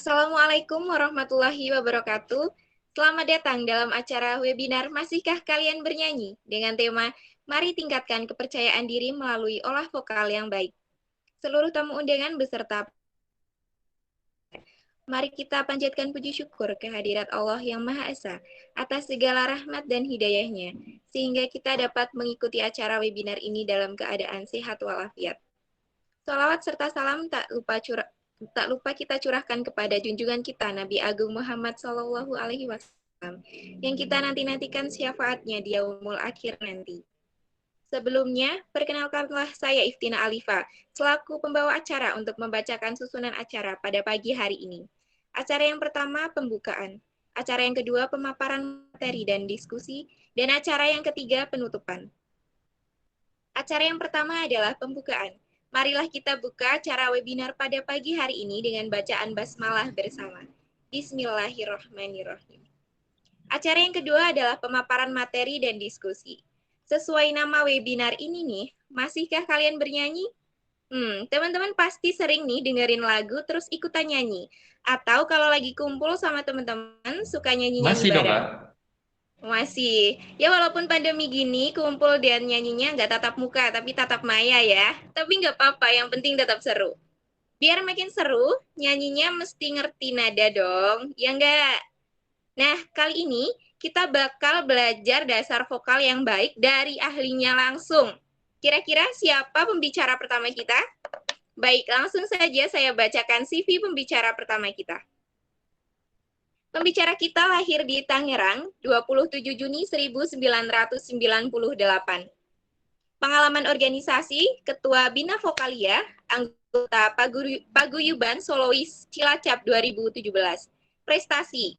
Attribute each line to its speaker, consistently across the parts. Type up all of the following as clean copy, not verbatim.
Speaker 1: Assalamualaikum warahmatullahi wabarakatuh. Selamat datang dalam acara webinar Masihkah Kalian Bernyanyi? Dengan tema Mari Tingkatkan Kepercayaan Diri Melalui Olah Vokal yang Baik. Seluruh tamu undangan beserta mari kita panjatkan puji syukur kehadirat Allah yang Maha Esa atas segala rahmat dan hidayahnya, sehingga kita dapat mengikuti acara webinar ini dalam keadaan sehat walafiat. Salawat serta salam tak lupa kita curahkan kepada junjungan kita Nabi Agung Muhammad SAW yang kita nanti-nantikan syafaatnya di yaumul akhir nanti. Sebelumnya, perkenalkanlah saya Iftina Alifa, selaku pembawa acara untuk membacakan susunan acara pada pagi hari ini. Acara yang pertama, pembukaan. Acara yang kedua, pemaparan materi dan diskusi. Dan acara yang ketiga, penutupan. Acara yang pertama adalah pembukaan. Marilah kita buka acara webinar pada pagi hari ini dengan bacaan basmalah bersama. Bismillahirrahmanirrahim. Acara yang kedua adalah pemaparan materi dan diskusi. Sesuai nama webinar ini nih, masihkah kalian bernyanyi? Teman-teman pasti sering nih dengerin lagu terus ikutan nyanyi. Atau kalau lagi kumpul sama teman-teman suka nyanyi-nyanyi
Speaker 2: Masih dong,
Speaker 1: bareng.
Speaker 2: Kak?
Speaker 1: Masih. Ya walaupun pandemi gini, kumpul dan nyanyinya nggak tatap muka, tapi tatap maya ya. Tapi nggak apa-apa, yang penting tetap seru. Biar makin seru, nyanyinya mesti ngerti nada dong, ya nggak? Nah, kali ini kita bakal belajar dasar vokal yang baik dari ahlinya langsung. Kira-kira siapa pembicara pertama kita? Baik, langsung saja saya bacakan CV pembicara pertama kita. Pembicara kita lahir di Tangerang, 27 Juni 1998. Pengalaman organisasi, Ketua Bina Vokalia, anggota Paguyuban Solois Cilacap 2017. Prestasi,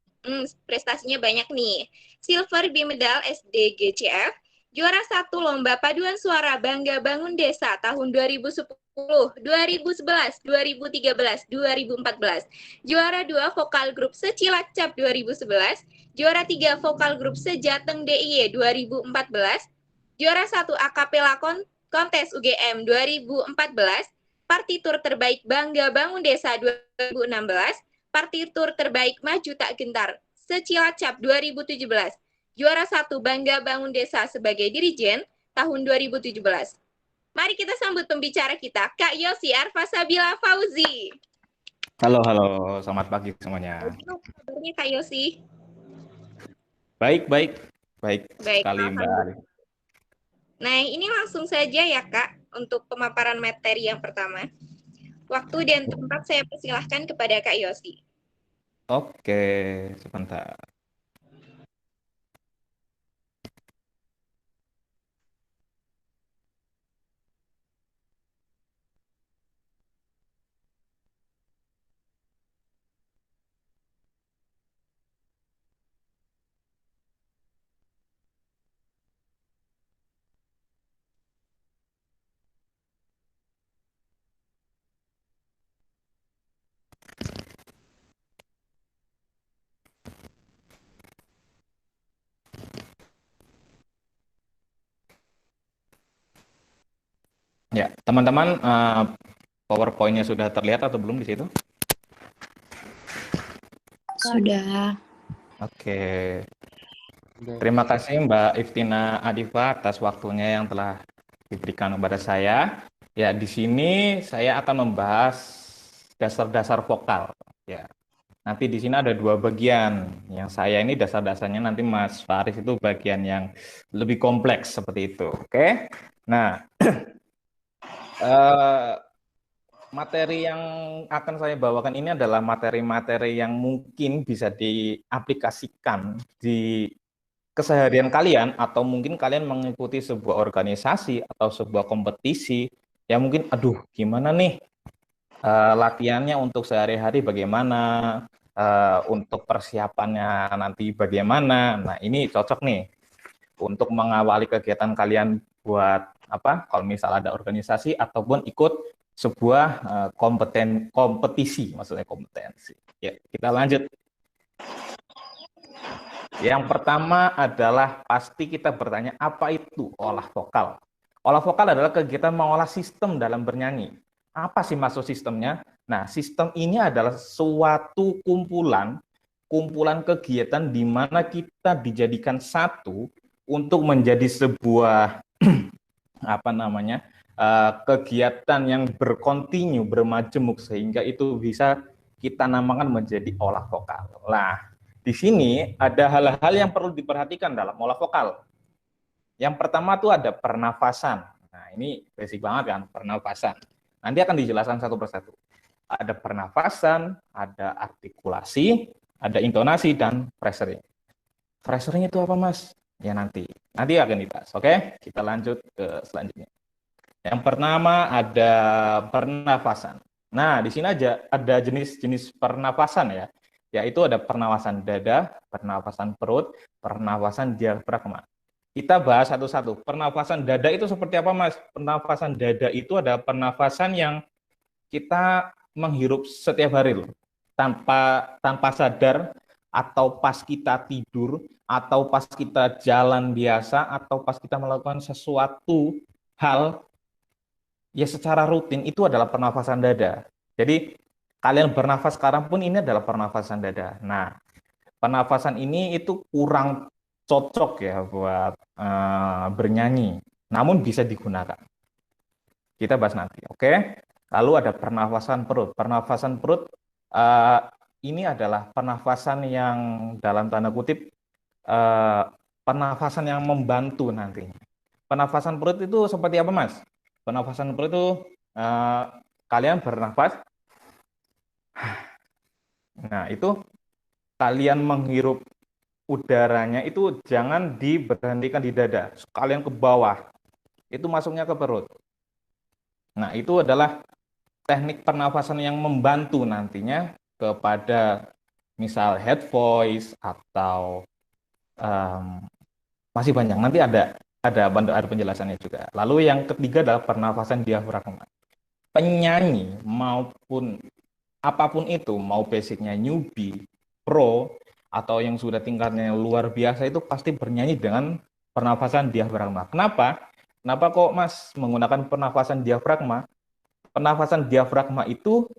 Speaker 1: prestasinya banyak nih. Silver Bimedal SDGCF, juara 1 Lomba Paduan Suara Bangga Bangun Desa tahun 2010, 2011, 2013, 2014. Juara 2 Vokal Grup Secilacap 2011, juara 3 Vokal Grup Sejateng DIY 2014, juara 1 Akapela Kontes UGM 2014, partitur terbaik Bangga Bangun Desa 2016, partitur terbaik Maju Tak Gentar Secilacap 2017, juara 1 Bangga Bangun Desa sebagai dirijen tahun 2017. Mari kita sambut pembicara kita, Kak Yosi Arfasabila Fauzi.
Speaker 2: Halo, selamat pagi semuanya.
Speaker 1: Kabarnya Kak Yosi?
Speaker 2: Baik sekali Mbak
Speaker 1: Alhamdulillah.
Speaker 2: Arif.
Speaker 1: Nah, ini langsung saja ya Kak, untuk pemaparan materi yang pertama. Waktu dan tempat saya persilahkan kepada Kak Yosi.
Speaker 2: Oke, sebentar. Ya, teman-teman, PowerPoint-nya sudah terlihat atau belum di situ?
Speaker 3: Sudah.
Speaker 2: Oke. Terima kasih Mbak Iftina Adifa atas waktunya yang telah diberikan kepada saya. Ya, di sini saya akan membahas dasar-dasar vokal. Ya, nanti di sini ada dua bagian. Yang saya ini dasar-dasarnya, nanti Mas Faris itu bagian yang lebih kompleks seperti itu. Oke. Nah, materi yang akan saya bawakan ini adalah materi-materi yang mungkin bisa diaplikasikan di keseharian kalian, atau mungkin kalian mengikuti sebuah organisasi atau sebuah kompetisi. Ya mungkin, aduh gimana nih latihannya untuk sehari-hari bagaimana, untuk persiapannya nanti bagaimana. Nah, ini cocok nih untuk mengawali kegiatan kalian buat apa? Kalau misal ada organisasi ataupun ikut sebuah kompetisi, maksudnya kompetensi. Ya, kita lanjut. Yang pertama adalah pasti kita bertanya, apa itu olah vokal? Olah vokal adalah kegiatan mengolah sistem dalam bernyanyi. Apa sih maksud sistemnya? Nah, sistem ini adalah suatu kumpulan kegiatan di mana kita dijadikan satu untuk menjadi sebuah kegiatan yang berkontinu, bermajemuk, sehingga itu bisa kita namakan menjadi olah vokal. Nah, di sini ada hal-hal yang perlu diperhatikan dalam olah vokal. Yang pertama tuh ada pernafasan. Nah, ini basic banget kan, pernafasan. Nanti akan dijelaskan satu persatu. Ada pernafasan, ada artikulasi, ada intonasi, dan phrasing. Phrasing itu apa, Mas? Ya nanti akan dibahas. Oke, kita lanjut ke selanjutnya. Yang pertama ada pernafasan. Nah, di sini aja ada jenis-jenis pernafasan ya, yaitu ada pernafasan dada, pernafasan perut, pernafasan diafragma. Kita bahas satu-satu. Pernafasan dada itu seperti apa, Mas? Pernafasan dada itu ada pernafasan yang kita menghirup setiap hari loh, tanpa sadar, atau pas kita tidur, atau pas kita jalan biasa, atau pas kita melakukan sesuatu hal ya secara rutin, itu adalah pernafasan dada. Jadi kalian bernafas sekarang pun ini adalah pernafasan dada. Nah, pernafasan ini itu kurang cocok ya buat bernyanyi, namun bisa digunakan. Kita bahas nanti, oke? Lalu ada pernafasan perut. Pernafasan perut ini adalah pernafasan yang dalam tanda kutip pernafasan yang membantu nantinya. Pernafasan perut itu seperti apa, Mas? Pernafasan perut itu kalian bernafas. Nah, itu kalian menghirup udaranya itu jangan diberhentikan di dada, kalian ke bawah. Itu masuknya ke perut. Nah, itu adalah teknik pernafasan yang membantu nantinya kepada misal head voice atau masih banyak. Nanti ada penjelasannya juga. Lalu yang ketiga adalah pernafasan diafragma. Penyanyi maupun apapun itu, mau basicnya newbie, pro, atau yang sudah tingkatnya luar biasa, itu pasti bernyanyi dengan pernafasan diafragma. Kenapa? Kenapa kok Mas menggunakan pernafasan diafragma? Pernafasan diafragma itu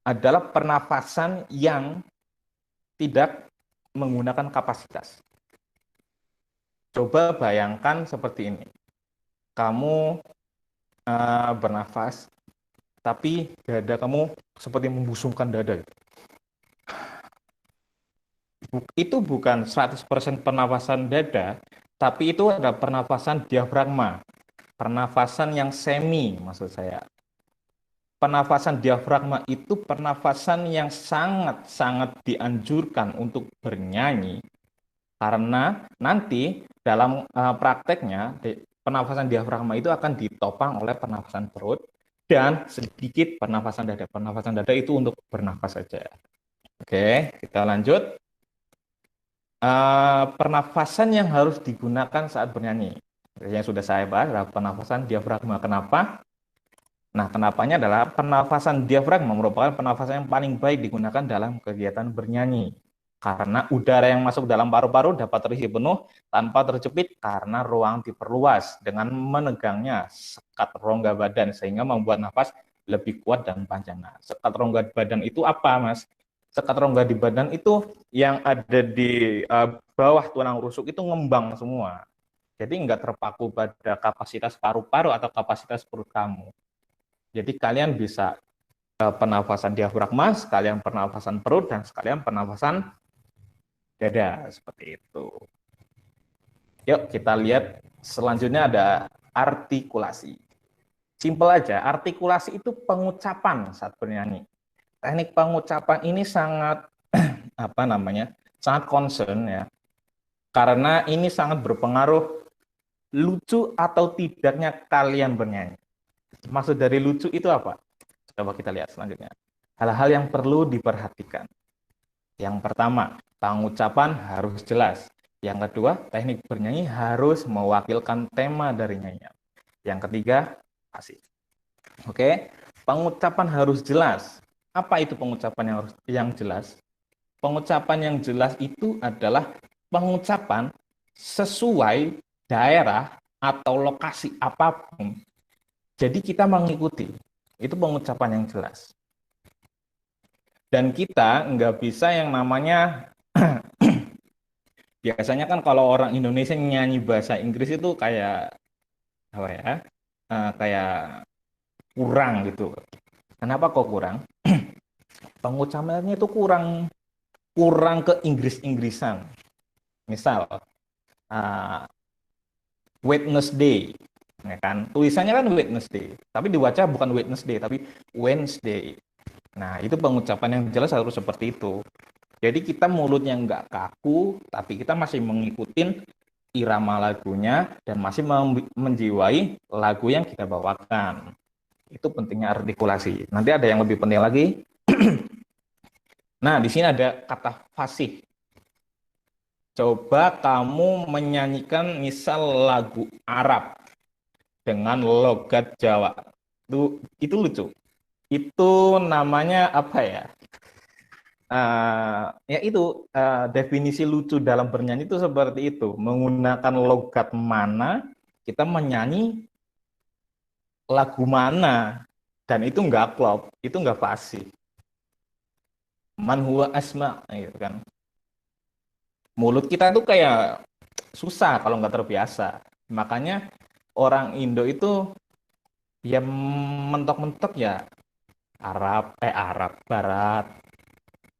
Speaker 2: adalah pernafasan yang tidak menggunakan kapasitas. Coba bayangkan seperti ini. Kamu bernafas, tapi dada kamu seperti membusungkan dada. Itu bukan 100% pernafasan dada, tapi itu ada pernafasan diafragma. Pernafasan yang semi, maksud saya. Pernafasan diafragma itu pernafasan yang sangat-sangat dianjurkan untuk bernyanyi, karena nanti dalam prakteknya pernafasan diafragma itu akan ditopang oleh pernafasan perut dan sedikit pernafasan dada. Pernafasan dada itu untuk bernafas saja. Oke, kita lanjut. Pernafasan yang harus digunakan saat bernyanyi. Yang sudah saya bahas adalah pernafasan diafragma. Kenapa? Nah, kenapanya adalah pernafasan diafragma merupakan pernafasan yang paling baik digunakan dalam kegiatan bernyanyi. Karena udara yang masuk dalam paru-paru dapat terisi penuh tanpa terjepit karena ruang diperluas dengan menegangnya sekat rongga badan sehingga membuat nafas lebih kuat dan panjang. Nah, sekat rongga badan itu apa, Mas? Sekat rongga di badan itu yang ada di bawah tulang rusuk itu ngembang semua. Jadi nggak terpaku pada kapasitas paru-paru atau kapasitas perut kamu. Jadi kalian bisa pernafasan diafragma, sekalian pernafasan perut, dan sekalian pernafasan dada, seperti itu. Yuk kita lihat selanjutnya ada artikulasi. Simpel aja, artikulasi itu pengucapan saat bernyanyi. Teknik pengucapan ini sangat sangat concern ya. Karena ini sangat berpengaruh lucu atau tidaknya kalian bernyanyi. Maksud dari lucu itu apa? Coba kita lihat selanjutnya. Hal-hal yang perlu diperhatikan. Yang pertama, pengucapan harus jelas. Yang kedua, teknik bernyanyi harus mewakilkan tema dari nyanyian. Yang ketiga, pasif. Oke, pengucapan harus jelas. Apa itu pengucapan yang jelas? Pengucapan yang jelas itu adalah pengucapan sesuai daerah atau lokasi apapun. Jadi kita mengikuti, itu pengucapan yang jelas. Dan kita nggak bisa yang namanya biasanya kan kalau orang Indonesia nyanyi bahasa Inggris itu kayak apa ya? Kayak kurang gitu. Kenapa kok kurang? Pengucapannya itu kurang kurang ke Inggris-Inggrisan. Misal uh, Wednesday, ya kan? Tulisannya kan Wednesday, tapi dibaca bukan Wednesday, tapi Wednesday. Nah, itu pengucapan yang jelas harus seperti itu. Jadi kita mulutnya nggak kaku, tapi kita masih mengikuti irama lagunya dan masih menjiwai lagu yang kita bawakan. Itu pentingnya artikulasi. Nanti ada yang lebih penting lagi. Nah, di sini ada kata fasih. Coba kamu menyanyikan misal lagu Arab dengan logat Jawa. Itu lucu. Itu namanya apa ya? Ya itu definisi lucu dalam bernyanyi itu seperti itu. Menggunakan logat mana kita menyanyi lagu mana dan itu nggak klop, itu nggak fasih. Man huwa asma gitu kan. Mulut kita tuh kayak susah kalau nggak terbiasa. Makanya orang Indo itu ya mentok-mentok ya Arab Barat,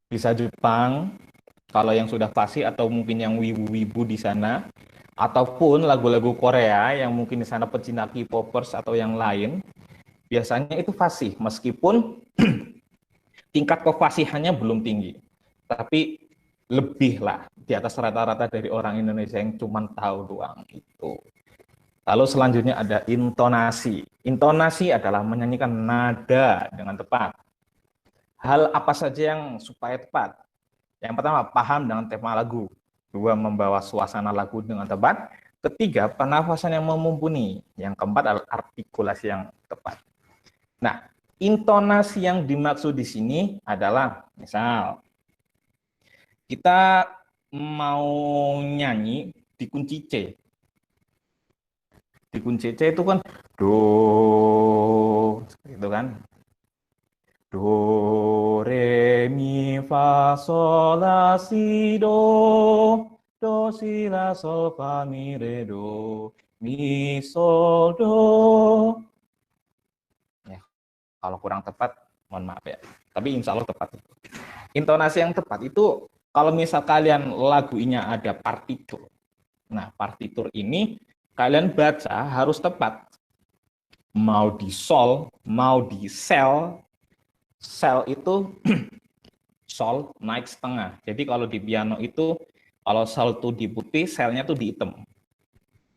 Speaker 2: bisa Jepang kalau yang sudah fasih atau mungkin yang wibu-wibu di sana, ataupun lagu-lagu Korea yang mungkin di sana pecinta K-popers atau yang lain, biasanya itu fasih meskipun tingkat kefasihannya belum tinggi, tapi lebih lah di atas rata-rata dari orang Indonesia yang cuma tahu doang itu. Lalu selanjutnya ada intonasi. Intonasi adalah menyanyikan nada dengan tepat. Hal apa saja yang supaya tepat? Yang pertama, paham dengan tema lagu. Dua, membawa suasana lagu dengan tepat. Ketiga, pernafasan yang mumpuni. Yang keempat adalah artikulasi yang tepat. Nah, intonasi yang dimaksud di sini adalah, misal, kita mau nyanyi di kunci C. Di kunci C itu kan do, gitu kan. Do, re, mi, fa, sol, la, si, do, si, la, sol, fa, mi, re, do, mi, sol, do. Ya, kalau kurang tepat, mohon maaf ya. Tapi insya Allah tepat. Intonasi yang tepat itu, kalau misal kalian lagu ini ada partitur. Nah, partitur ini kalian baca harus tepat. Mau di sol, mau di sel. Sel itu sol naik setengah. Jadi kalau di piano itu, kalau sol itu di putih, selnya tuh di hitam.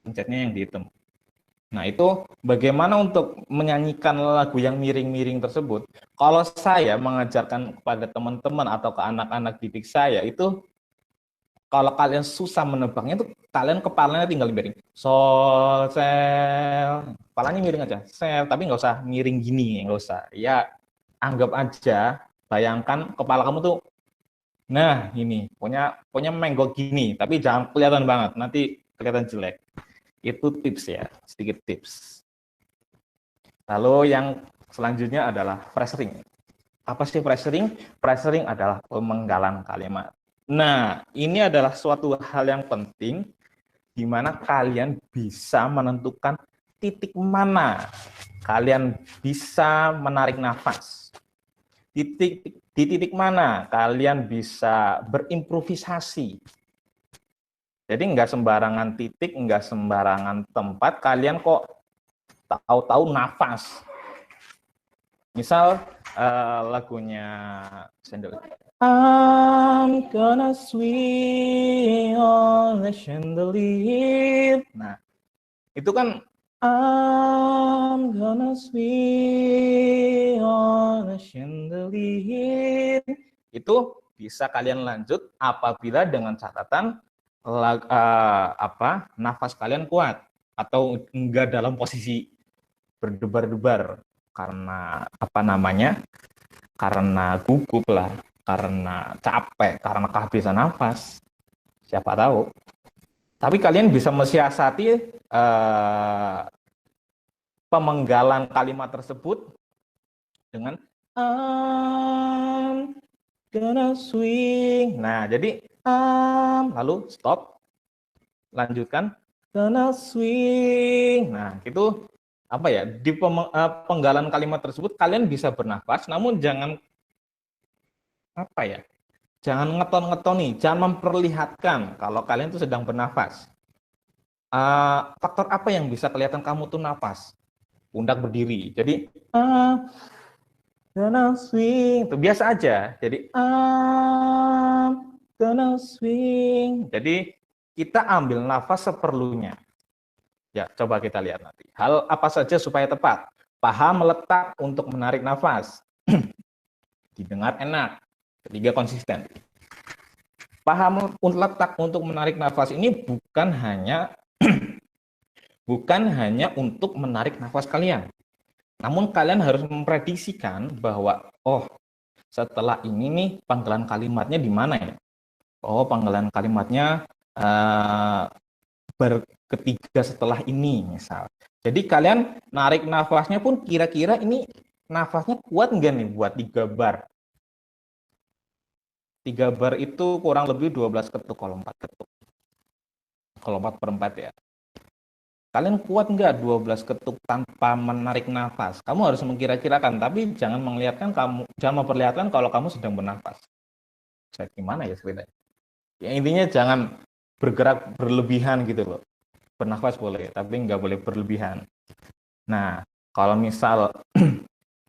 Speaker 2: Pencetnya yang di hitam. Nah itu bagaimana untuk menyanyikan lagu yang miring-miring tersebut. Kalau saya mengajarkan kepada teman-teman atau ke anak-anak didik saya itu, kalau kalian susah menebaknya itu kalian kepalanya tinggal miring. Sol, sel, kepalanya miring aja. Sel, tapi nggak usah miring gini, nggak usah. Ya anggap aja, bayangkan kepala kamu tuh, nah ini, punya menggok gini, tapi jangan kelihatan banget, nanti kelihatan jelek. Itu tips ya, sedikit tips. Lalu yang selanjutnya adalah phrasing. Apa sih phrasing? Phrasing adalah pemenggalan kalimat. Nah, ini adalah suatu hal yang penting di mana kalian bisa menentukan titik mana kalian bisa menarik nafas. Di titik mana kalian bisa berimprovisasi. Jadi nggak sembarangan titik, nggak sembarangan tempat, kalian kok tahu-tahu nafas. Misal lagunya Sendok. I'm gonna swing on the chandelier. Nah, itu kan I'm gonna swing on the chandelier. Itu bisa kalian lanjut apabila dengan catatan nafas kalian kuat atau enggak dalam posisi berdebar-debar karena karena gugup lah, karena capek, karena kehabisan nafas, siapa tahu. Tapi kalian bisa mensiasati pemenggalan kalimat tersebut dengan gonna swing. Nah, jadi lalu stop, lanjutkan, gonna swing. Nah, itu apa ya? Di penggalan kalimat tersebut kalian bisa bernafas, namun jangan apa ya? Jangan ngeton-ngeton nih, jangan memperlihatkan kalau kalian itu sedang bernafas. Faktor apa yang bisa kelihatan kamu tuh nafas? Pundak berdiri. Jadi gonna swing, itu biasa aja. Jadi gonna swing. Jadi kita ambil nafas seperlunya. Ya, coba kita lihat nanti. Hal apa saja supaya tepat? Paham meletak untuk menarik nafas. Didengar enak. Ketiga, konsisten. Paham letak untuk menarik nafas ini bukan hanya untuk menarik nafas kalian. Namun kalian harus memprediksikan bahwa, oh, setelah ini nih panggilan kalimatnya di mana ya? Oh, panggilan kalimatnya berketiga setelah ini, misal. Jadi kalian narik nafasnya pun kira-kira ini nafasnya kuat nggak nih buat 3 bar? 3 bar itu kurang lebih 12 ketuk kalau 4 ketuk. Kalau 4/4 ya. Kalian kuat nggak 12 ketuk tanpa menarik nafas? Kamu harus mengkira-kirakan, tapi jangan memperlihatkan kalau kamu sedang bernafas. Saya gimana ya ceritanya? Ya, intinya jangan bergerak berlebihan gitu loh. Bernafas boleh, tapi nggak boleh berlebihan. Nah, kalau misal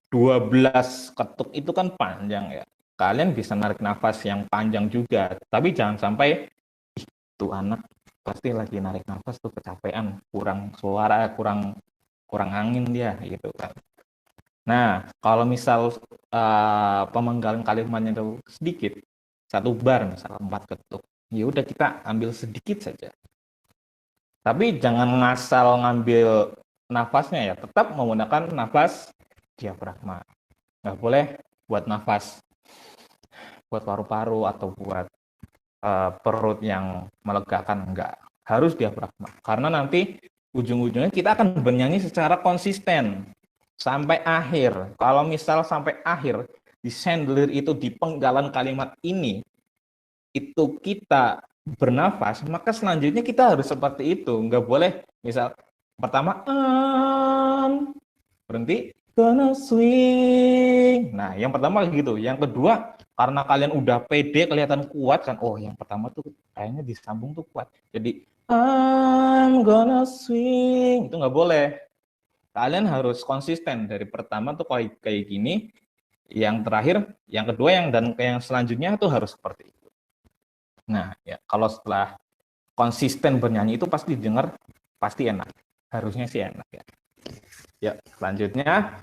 Speaker 2: 12 ketuk itu kan panjang ya. Kalian bisa narik nafas yang panjang juga, tapi jangan sampai itu anak pasti lagi narik nafas tuh kecapean, kurang suara, kurang angin dia gitu kan. Nah, kalau misal pemenggalan kalimatnya itu sedikit, 1 bar misal 4 ketuk, ya udah kita ambil sedikit saja. Tapi jangan ngasal ngambil nafasnya ya, tetap menggunakan nafas diafragma. Nggak boleh buat nafas buat paru-paru atau buat perut yang melegakan, enggak. Harus diafragma. Karena nanti ujung-ujungnya kita akan bernyanyi secara konsisten sampai akhir. Kalau misal sampai akhir di chandelier itu di penggalan kalimat ini itu kita bernafas, maka selanjutnya kita harus seperti itu. Enggak boleh misal pertama berhenti gonna swing. Nah, yang pertama gitu. Yang kedua, karena kalian udah pede, kelihatan kuat kan. Oh, yang pertama tuh kayaknya disambung tuh kuat. Jadi I'm gonna swing. Itu nggak boleh. Kalian harus konsisten dari pertama tuh kayak gini. Yang terakhir, yang kedua, yang selanjutnya tuh harus seperti itu. Nah, ya kalau setelah konsisten bernyanyi itu pasti didengar, pasti enak. Harusnya sih enak ya. Ya, selanjutnya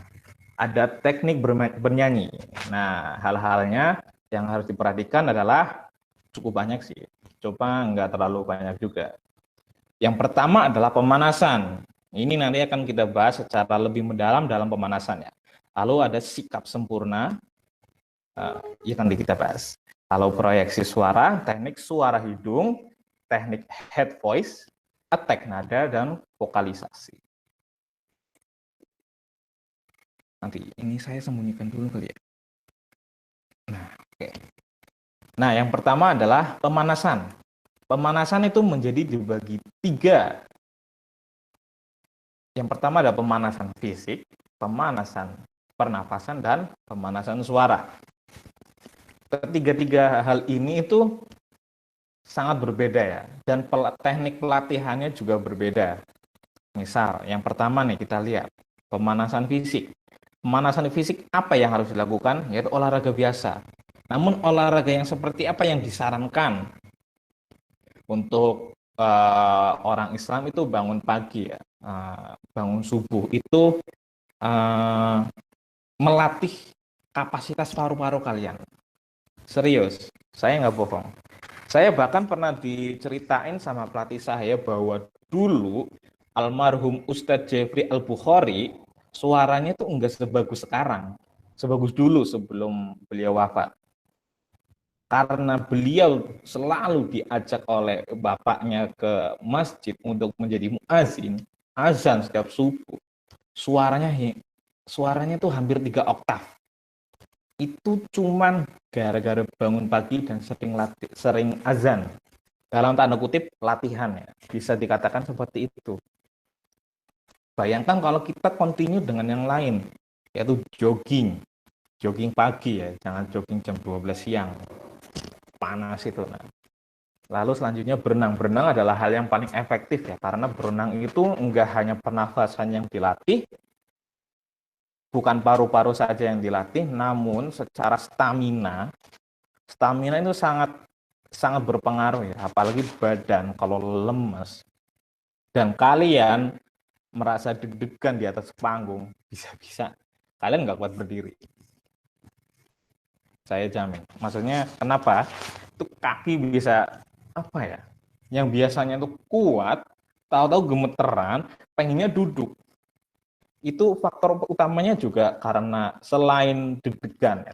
Speaker 2: ada teknik bernyanyi. Nah, hal-halnya yang harus diperhatikan adalah cukup banyak sih. Coba nggak terlalu banyak juga. Yang pertama adalah pemanasan. Ini nanti akan kita bahas secara lebih mendalam dalam pemanasannya. Lalu ada sikap sempurna, ya nanti kita bahas. Lalu proyeksi suara, teknik suara hidung, teknik head voice, attack nada, dan vokalisasi. Nanti ini saya sembunyikan dulu kali ya. Nah, oke. Nah, yang pertama adalah pemanasan. Pemanasan itu menjadi dibagi 3. Yang pertama ada pemanasan fisik, pemanasan pernafasan, dan pemanasan suara. Ketiga-tiga hal ini itu sangat berbeda ya, dan teknik pelatihannya juga berbeda. Misal, yang pertama nih kita lihat, pemanasan fisik. Pemanasan fisik apa yang harus dilakukan? Yaitu olahraga biasa. Namun olahraga yang seperti apa yang disarankan untuk orang Islam itu bangun pagi ya, bangun subuh itu melatih kapasitas paru-paru kalian. Serius, saya nggak bohong. Saya bahkan pernah diceritain sama pelatih saya bahwa dulu almarhum Ustadz Jeffrey Al-Bukhari suaranya tuh enggak sebagus sekarang, sebagus dulu sebelum beliau wafat. Karena beliau selalu diajak oleh bapaknya ke masjid untuk menjadi muazin, azan setiap subuh. Suaranya tuh hampir 3 oktav. itu cuman gara-gara bangun pagi dan sering azan. Dalam tanda kutip latihan ya. Bisa dikatakan seperti itu. Bayangkan kalau kita continue dengan yang lain, yaitu jogging. Jogging pagi ya, jangan jogging jam 12 siang. Panas itu. Nah. Lalu selanjutnya berenang. Berenang adalah hal yang paling efektif ya, karena berenang itu enggak hanya pernafasan yang dilatih, bukan paru-paru saja yang dilatih, namun secara stamina itu sangat sangat berpengaruh ya, apalagi badan kalau lemes dan kalian merasa deg-degan di atas panggung, bisa-bisa kalian nggak kuat berdiri. Saya jamin. Maksudnya kenapa? Itu kaki bisa apa ya? Yang biasanya itu kuat, tahu-tahu gemeteran, pengennya duduk. Itu faktor utamanya juga karena selain deg-degan ya,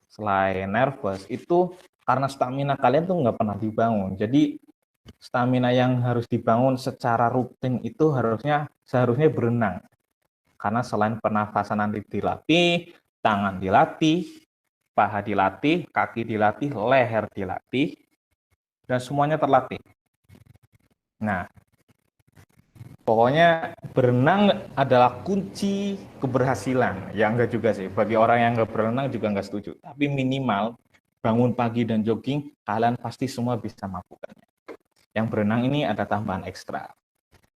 Speaker 2: selain nervous, itu karena stamina kalian tuh nggak pernah dibangun. Jadi stamina yang harus dibangun secara rutin itu seharusnya berenang. Karena selain pernafasan nanti dilatih, tangan dilatih, paha dilatih, kaki dilatih, leher dilatih, dan semuanya terlatih. Nah, pokoknya berenang adalah kunci keberhasilan. Ya enggak juga sih, bagi orang yang enggak berenang juga enggak setuju. Tapi minimal bangun pagi dan jogging, kalian pasti semua bisa melakukannya. Yang berenang ini ada tambahan ekstra.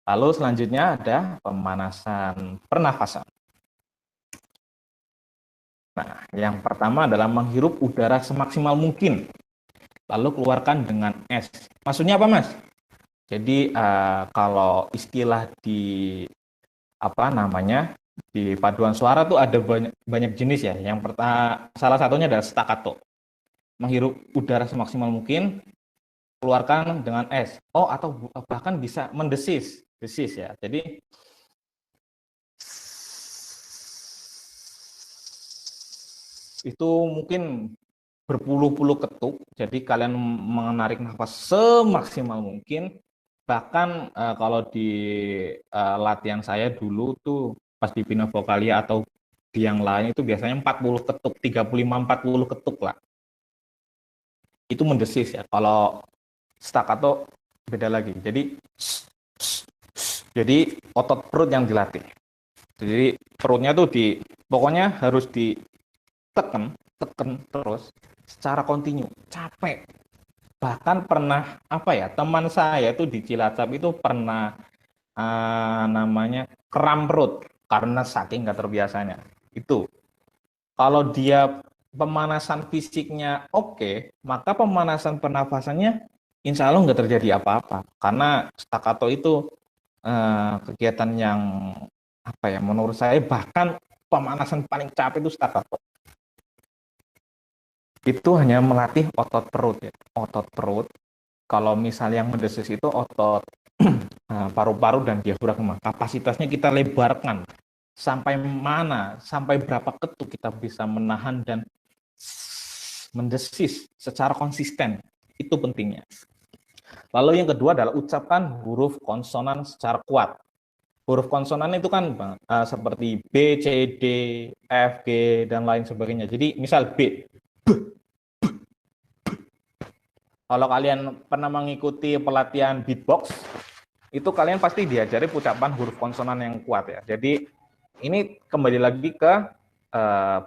Speaker 2: Lalu selanjutnya ada pemanasan pernafasan. Nah, yang pertama adalah menghirup udara semaksimal mungkin. Lalu keluarkan dengan es. Maksudnya apa, Mas? Jadi kalau istilah di di paduan suara tuh ada banyak jenis ya. Yang pertama, salah satunya adalah staccato. Menghirup udara semaksimal mungkin, keluarkan dengan es. Oh, atau bahkan bisa mendesis, desis ya. Jadi itu mungkin berpuluh-puluh ketuk. Jadi kalian menarik nafas semaksimal mungkin. Bahkan kalau di latihan saya dulu tuh pas di Bina Vokalia atau di yang lain itu biasanya 40 ketuk, 35-40 ketuk lah. Itu mendesis ya. Kalau staccato beda lagi. Jadi otot perut yang dilatih. Jadi perutnya tuh pokoknya harus ditekan terus secara kontinu. Capek. Bahkan pernah teman saya itu di Cilacap itu pernah namanya kram perut karena saking nggak terbiasanya. Itu kalau dia pemanasan fisiknya oke, maka pemanasan pernafasannya insya Allah nggak terjadi apa-apa. Karena staccato itu kegiatan yang menurut saya bahkan pemanasan paling capek itu staccato. Itu hanya melatih otot perut ya. Otot perut. Kalau misalnya yang mendesis itu otot paru-paru dan diafragma. Kapasitasnya kita lebarkan sampai mana, sampai berapa ketuk kita bisa menahan dan mendesis secara konsisten. Itu pentingnya. Lalu yang kedua adalah ucapkan huruf konsonan secara kuat. Huruf konsonan itu kan seperti B, C, D, F, G, dan lain sebagainya. Jadi misal B. Kalau kalian pernah mengikuti pelatihan beatbox, itu kalian pasti diajari ucapan huruf konsonan yang kuat ya. Jadi ini kembali lagi ke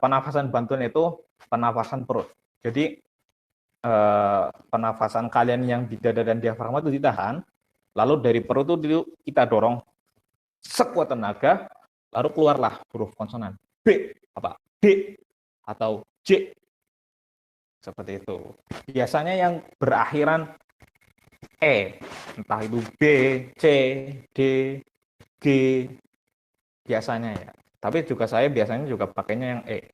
Speaker 2: penafasan bantuan itu penafasan perut. Jadi penafasan kalian yang di dada dan diafragma itu ditahan, lalu dari perut itu kita dorong sekuat tenaga, lalu keluarlah huruf konsonan B, D, atau J. Seperti itu. Biasanya yang berakhiran E, entah itu B, C, D, G, biasanya ya. Tapi juga saya biasanya juga pakainya yang E,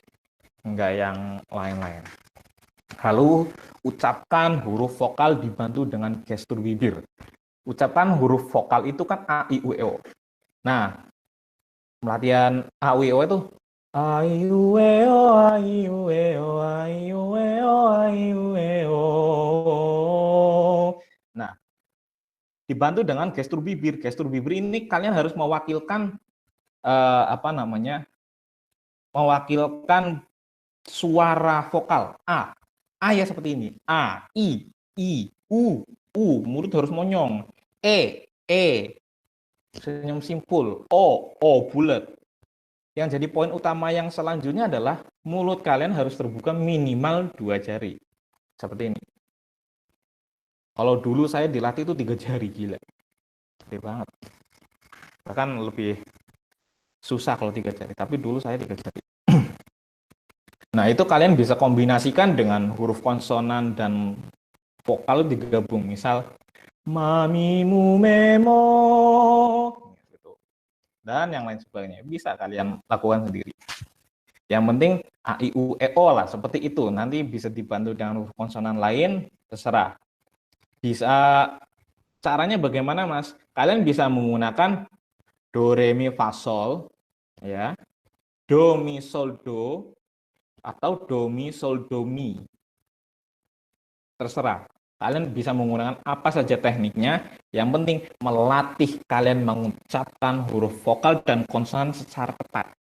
Speaker 2: enggak yang lain-lain. Lalu ucapkan huruf vokal dibantu dengan gestur bibir. Ucapkan huruf vokal itu kan A, I, U, E, O. Nah, latihan A, U, E, O itu A, I, U, E, O, A, I, U, E, O, A, I, U, E, O, A, I, U, E, O. Nah, dibantu dengan gestur bibir. Gestur bibir ini kalian harus mewakilkan mewakilkan suara vokal A. A ya seperti ini. A, I, U, mulut harus monyong. E, senyum simpul. O, bulat. Yang jadi poin utama yang selanjutnya adalah mulut kalian harus terbuka minimal 2 jari. Seperti ini. Kalau dulu saya dilatih itu 3 jari, gila. Gede banget. Bahkan lebih susah kalau 3 jari, tapi dulu saya 3 jari. Nah, itu kalian bisa kombinasikan dengan huruf konsonan dan vokal digabung. Misal, mamimu memo. Gitu. Dan yang lain sebagainya. Bisa kalian lakukan sendiri. Yang penting A, I, U, E, O lah. Seperti itu. Nanti bisa dibantu dengan huruf konsonan lain, terserah. Bisa, caranya bagaimana, Mas? Kalian bisa menggunakan do, re, mi, fa, sol, ya, do, mi, sol, do, atau do, mi, sol, do, mi. Terserah. Kalian bisa menggunakan apa saja tekniknya, yang penting melatih kalian mengucapkan huruf vokal dan konsonan secara tepat.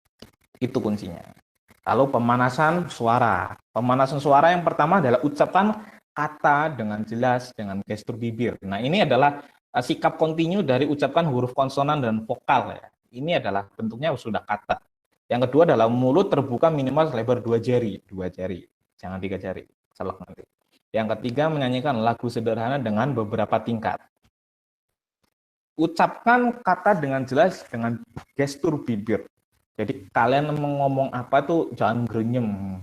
Speaker 2: Itu kuncinya. Lalu pemanasan suara. Pemanasan suara yang pertama adalah ucapkan kata dengan jelas, dengan gestur bibir. Nah, ini adalah sikap kontinu dari ucapkan huruf konsonan dan vokal. Ya. Ini adalah bentuknya sudah kata. Yang kedua adalah mulut terbuka minimal selebar 2 jari. 2 jari, jangan 3 jari. Selek nanti. Yang ketiga, menyanyikan lagu sederhana dengan beberapa tingkat. Ucapkan kata dengan jelas dengan gestur bibir. Jadi kalian mau ngomong apa tuh jangan grenyem.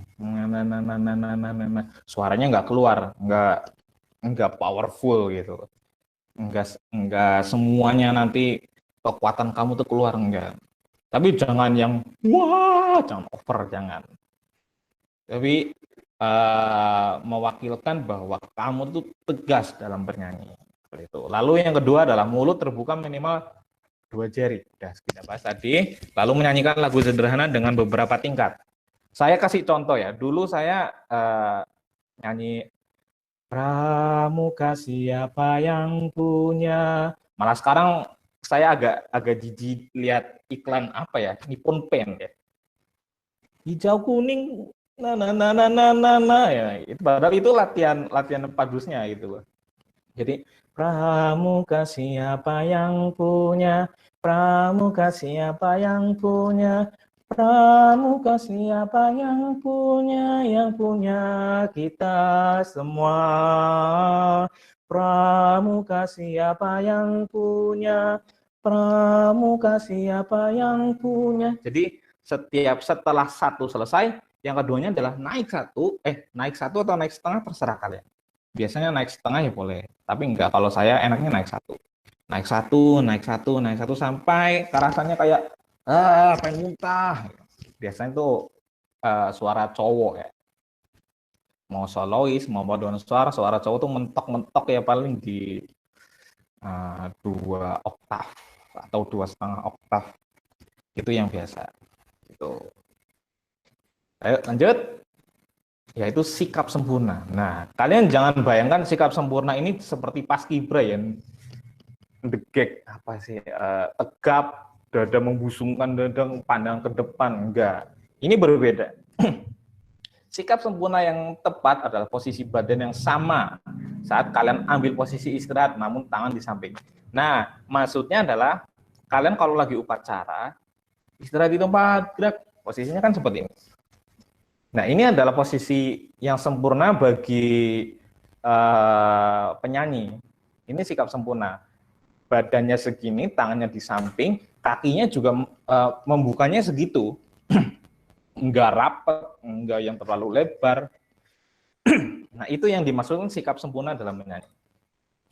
Speaker 2: Suaranya nggak keluar, nggak powerful gitu. Enggak semuanya nanti kekuatan kamu tuh keluar, enggak. Tapi jangan yang wah, jangan over, jangan. Tapi mewakilkan bahwa kamu tuh tegas dalam bernyanyi. Seperti itu. Lalu yang kedua adalah mulut terbuka minimal 2 jari. Sudah kita bahas tadi. Lalu menyanyikan lagu sederhana dengan beberapa tingkat. Saya kasih contoh ya. Dulu saya nyanyi Pramuka siapa yang punya. Malah sekarang saya agak jijik lihat iklan apa ya, Nippon Paint ya. Hijau kuning ya, itu padahal itu latihan padusnya gitu. Jadi pramuka siapa yang punya, pramuka siapa yang punya, pramuka siapa yang punya kita semua. Pramuka siapa yang punya, pramuka siapa yang punya. Jadi setelah satu selesai, yang keduanya adalah naik satu atau naik setengah terserah kalian. Biasanya naik setengah ya boleh, tapi enggak. Kalau saya enaknya naik satu sampai rasanya kayak pengen muntah. Biasanya itu suara cowok ya. Mau solois, mau paduan suara cowok tuh mentok-mentok ya paling di 2 oktav atau 2,5 oktav. Itu yang biasa. Itu. Ayo lanjut. Yaitu sikap sempurna. Nah, kalian jangan bayangkan sikap sempurna ini seperti paskibra ya. Degek apa sih? Tegap, dada membusungkan dada, pandang ke depan, enggak. Ini berbeda. Sikap sempurna yang tepat adalah posisi badan yang sama saat kalian ambil posisi istirahat, namun tangan di samping. Nah, maksudnya adalah kalian kalau lagi upacara, istirahat di tempat gerak, posisinya kan seperti ini. Nah, ini adalah posisi yang sempurna bagi penyanyi. Ini sikap sempurna. Badannya segini, tangannya di samping, kakinya juga membukanya segitu. Enggak rapat, enggak yang terlalu lebar. Nah, itu yang dimaksudkan sikap sempurna dalam menyanyi.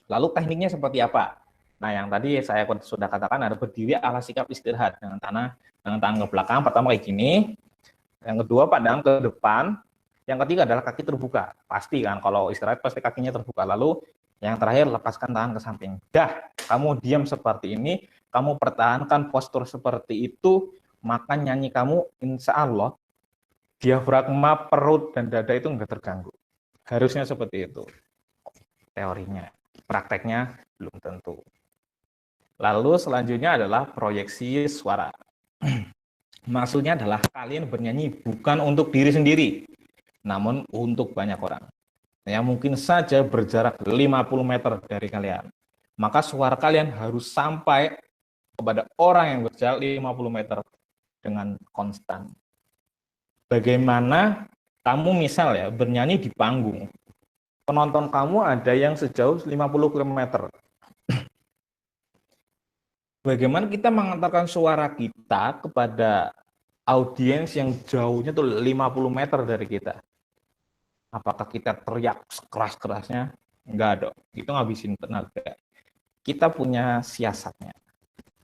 Speaker 2: Lalu tekniknya seperti apa? Nah, yang tadi saya sudah katakan ada berdiri ala sikap istirahat dengan tangan ke belakang, pertama kayak gini. Yang kedua pandang ke depan, yang ketiga adalah kaki terbuka. Pasti kan kalau istirahat pasti kakinya terbuka. Lalu yang terakhir lepaskan tangan ke samping. Dah, kamu diam seperti ini, kamu pertahankan postur seperti itu, maka nyanyi kamu insya Allah diafragma, perut, dan dada itu enggak terganggu. Harusnya seperti itu. Teorinya. Prakteknya belum tentu. Lalu selanjutnya adalah proyeksi suara. Maksudnya adalah kalian bernyanyi bukan untuk diri sendiri, namun untuk banyak orang. Yang mungkin saja berjarak 50 meter dari kalian. Maka suara kalian harus sampai kepada orang yang berjarak 50 meter dengan konstan. Bagaimana kamu misal ya bernyanyi di panggung, penonton kamu ada yang sejauh 50 km. Bagaimana kita mengantarkan suara kita kepada audiens yang jauhnya tuh 50 meter dari kita? Apakah kita teriak sekeras-kerasnya? Enggak dong, itu ngabisin tenaga. Kita punya siasatnya.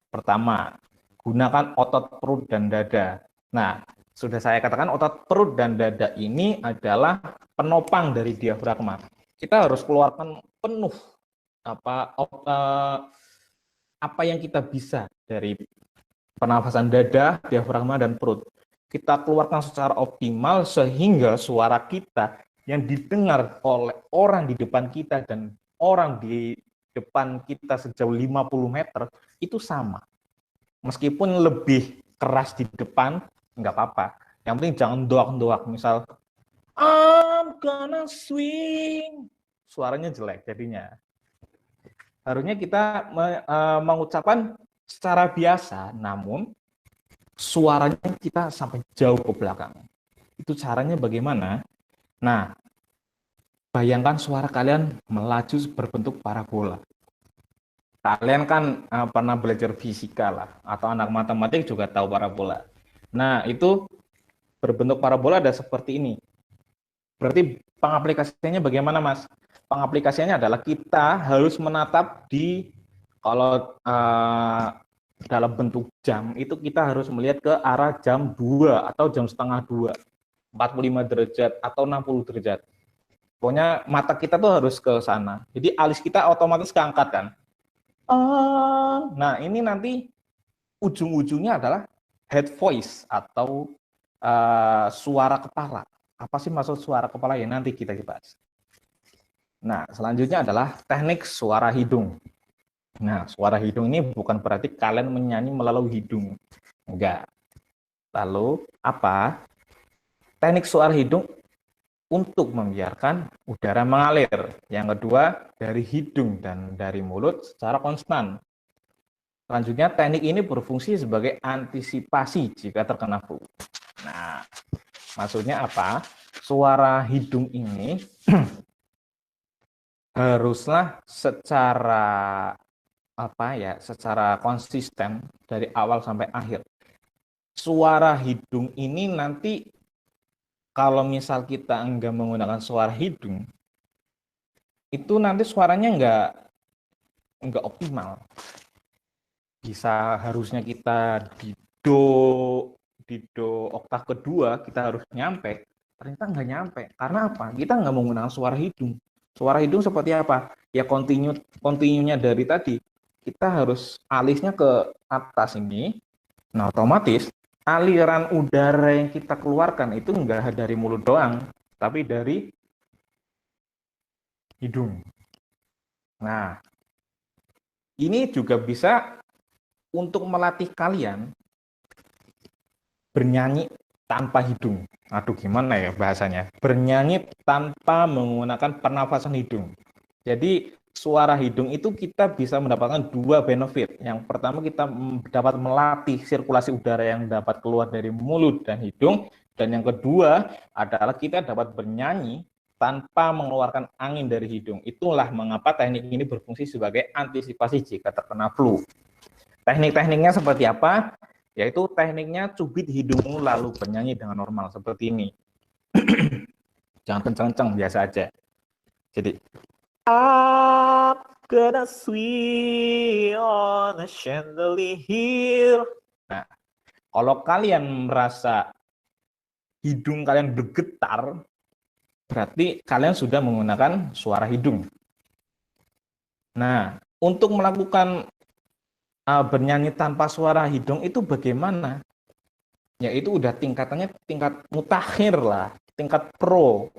Speaker 2: Pertama, gunakan otot perut dan dada. Nah, sudah saya katakan otot perut dan dada ini adalah penopang dari diafragma. Kita harus keluarkan penuh apa yang kita bisa dari pernafasan dada, diafragma, dan perut. Kita keluarkan secara optimal sehingga suara kita yang didengar oleh orang di depan kita dan orang di depan kita sejauh 50 meter itu sama. Meskipun lebih keras di depan, nggak apa-apa. Yang penting jangan doak-doak. Misal, I'm gonna swing. Suaranya jelek jadinya. Harusnya kita mengucapkan secara biasa, namun suaranya kita sampai jauh ke belakang. Itu caranya bagaimana? Nah, bayangkan suara kalian melaju berbentuk parabola. Kalian kan pernah belajar fisika lah, atau anak matematik juga tahu parabola. Nah, itu berbentuk parabola ada seperti ini. Berarti pengaplikasiannya bagaimana, Mas? Pengaplikasiannya adalah kita harus menatap di, kalau dalam bentuk jam, itu kita harus melihat ke arah jam 2 atau jam setengah 2. 45 derajat atau 60 derajat. Pokoknya mata kita tuh harus ke sana. Jadi alis kita otomatis keangkat kan. Nah ini nanti ujung-ujungnya adalah head voice atau suara kepala. Apa sih maksud suara kepala ya? Nanti kita bahas. Nah selanjutnya adalah teknik suara hidung. Nah suara hidung ini bukan berarti kalian menyanyi melalui hidung. Enggak. Lalu apa? Teknik suara hidung untuk membiarkan udara mengalir. Yang kedua, dari hidung dan dari mulut secara konstan. Selanjutnya, teknik ini berfungsi sebagai antisipasi jika terkena flu. Nah, maksudnya apa? Suara hidung ini haruslah secara secara konsisten dari awal sampai akhir. Suara hidung ini nanti kalau misal kita enggak menggunakan suara hidung, itu nanti suaranya enggak optimal. Bisa harusnya kita di do oktav kedua kita harus nyampe, ternyata enggak nyampe. Karena apa? Kita enggak menggunakan suara hidung. Suara hidung seperti apa? Ya kontinunya dari tadi. Kita harus alisnya ke atas ini. Nah, otomatis aliran udara yang kita keluarkan itu enggak dari mulut doang, tapi dari hidung. Nah, ini juga bisa untuk melatih kalian bernyanyi tanpa hidung. Aduh, gimana ya bahasanya? Bernyanyi tanpa menggunakan pernafasan hidung. Jadi, suara hidung itu kita bisa mendapatkan dua benefit. Yang pertama kita dapat melatih sirkulasi udara yang dapat keluar dari mulut dan hidung. Dan yang kedua adalah kita dapat bernyanyi tanpa mengeluarkan angin dari hidung. Itulah mengapa teknik ini berfungsi sebagai antisipasi jika terkena flu. Teknik-tekniknya seperti apa? Yaitu tekniknya cubit hidungmu lalu bernyanyi dengan normal seperti ini. Jangan kencang-kencang, biasa aja. Jadi I'm gonna swing on a chandelier. Nah, kalau kalian merasa hidung kalian bergetar, berarti kalian sudah menggunakan suara hidung. Nah, untuk melakukan bernyanyi tanpa suara hidung itu bagaimana? Ya itu udah tingkatannya tingkat mutakhir lah, tingkat pro.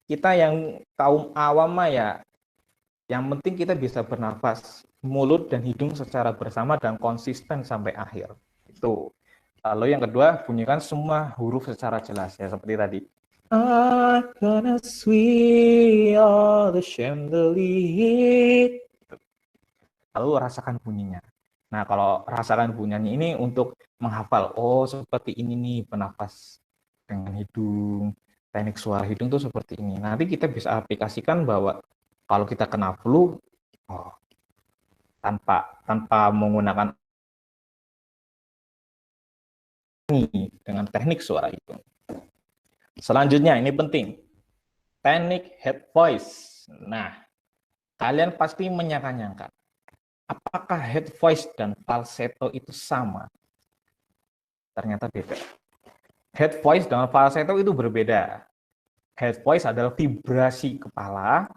Speaker 2: Kita yang kaum awam mah ya, yang penting kita bisa bernafas mulut dan hidung secara bersama dan konsisten sampai akhir. Itu. Lalu yang kedua, bunyikan semua huruf secara jelas ya seperti tadi. I'm gonna sweep all the chandelier. Lalu rasakan bunyinya. Nah, kalau rasakan bunyinya ini untuk menghafal, oh seperti ini nih penafas dengan hidung, teknik suara hidung tuh seperti ini. Nanti kita bisa aplikasikan bahwa kalau kita kena flu, oh, tanpa menggunakan ini dengan teknik suara itu. Selanjutnya ini penting, teknik head voice. Nah, kalian pasti menyangka-nyangka, apakah head voice dan falsetto itu sama? Ternyata beda. Head voice dengan falsetto itu berbeda. Head voice adalah vibrasi kepala,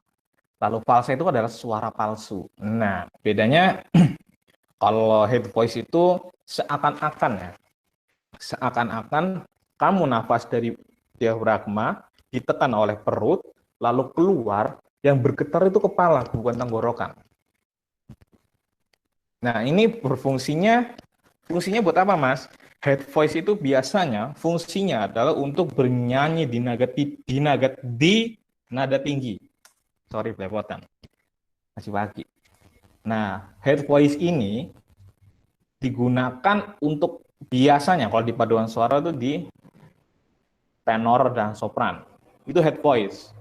Speaker 2: lalu falsetto adalah suara palsu. Nah, bedanya kalau head voice itu seakan-akan ya, seakan-akan kamu nafas dari diafragma ditekan oleh perut, lalu keluar, yang bergetar itu kepala, bukan tenggorokan. Nah, ini fungsinya buat apa, Mas? Head voice itu biasanya fungsinya adalah untuk bernyanyi di nada tinggi. Sorry, belepotan. Masih pagi. Nah, head voice ini digunakan untuk biasanya kalau di paduan suara itu di tenor dan sopran. Itu head voice.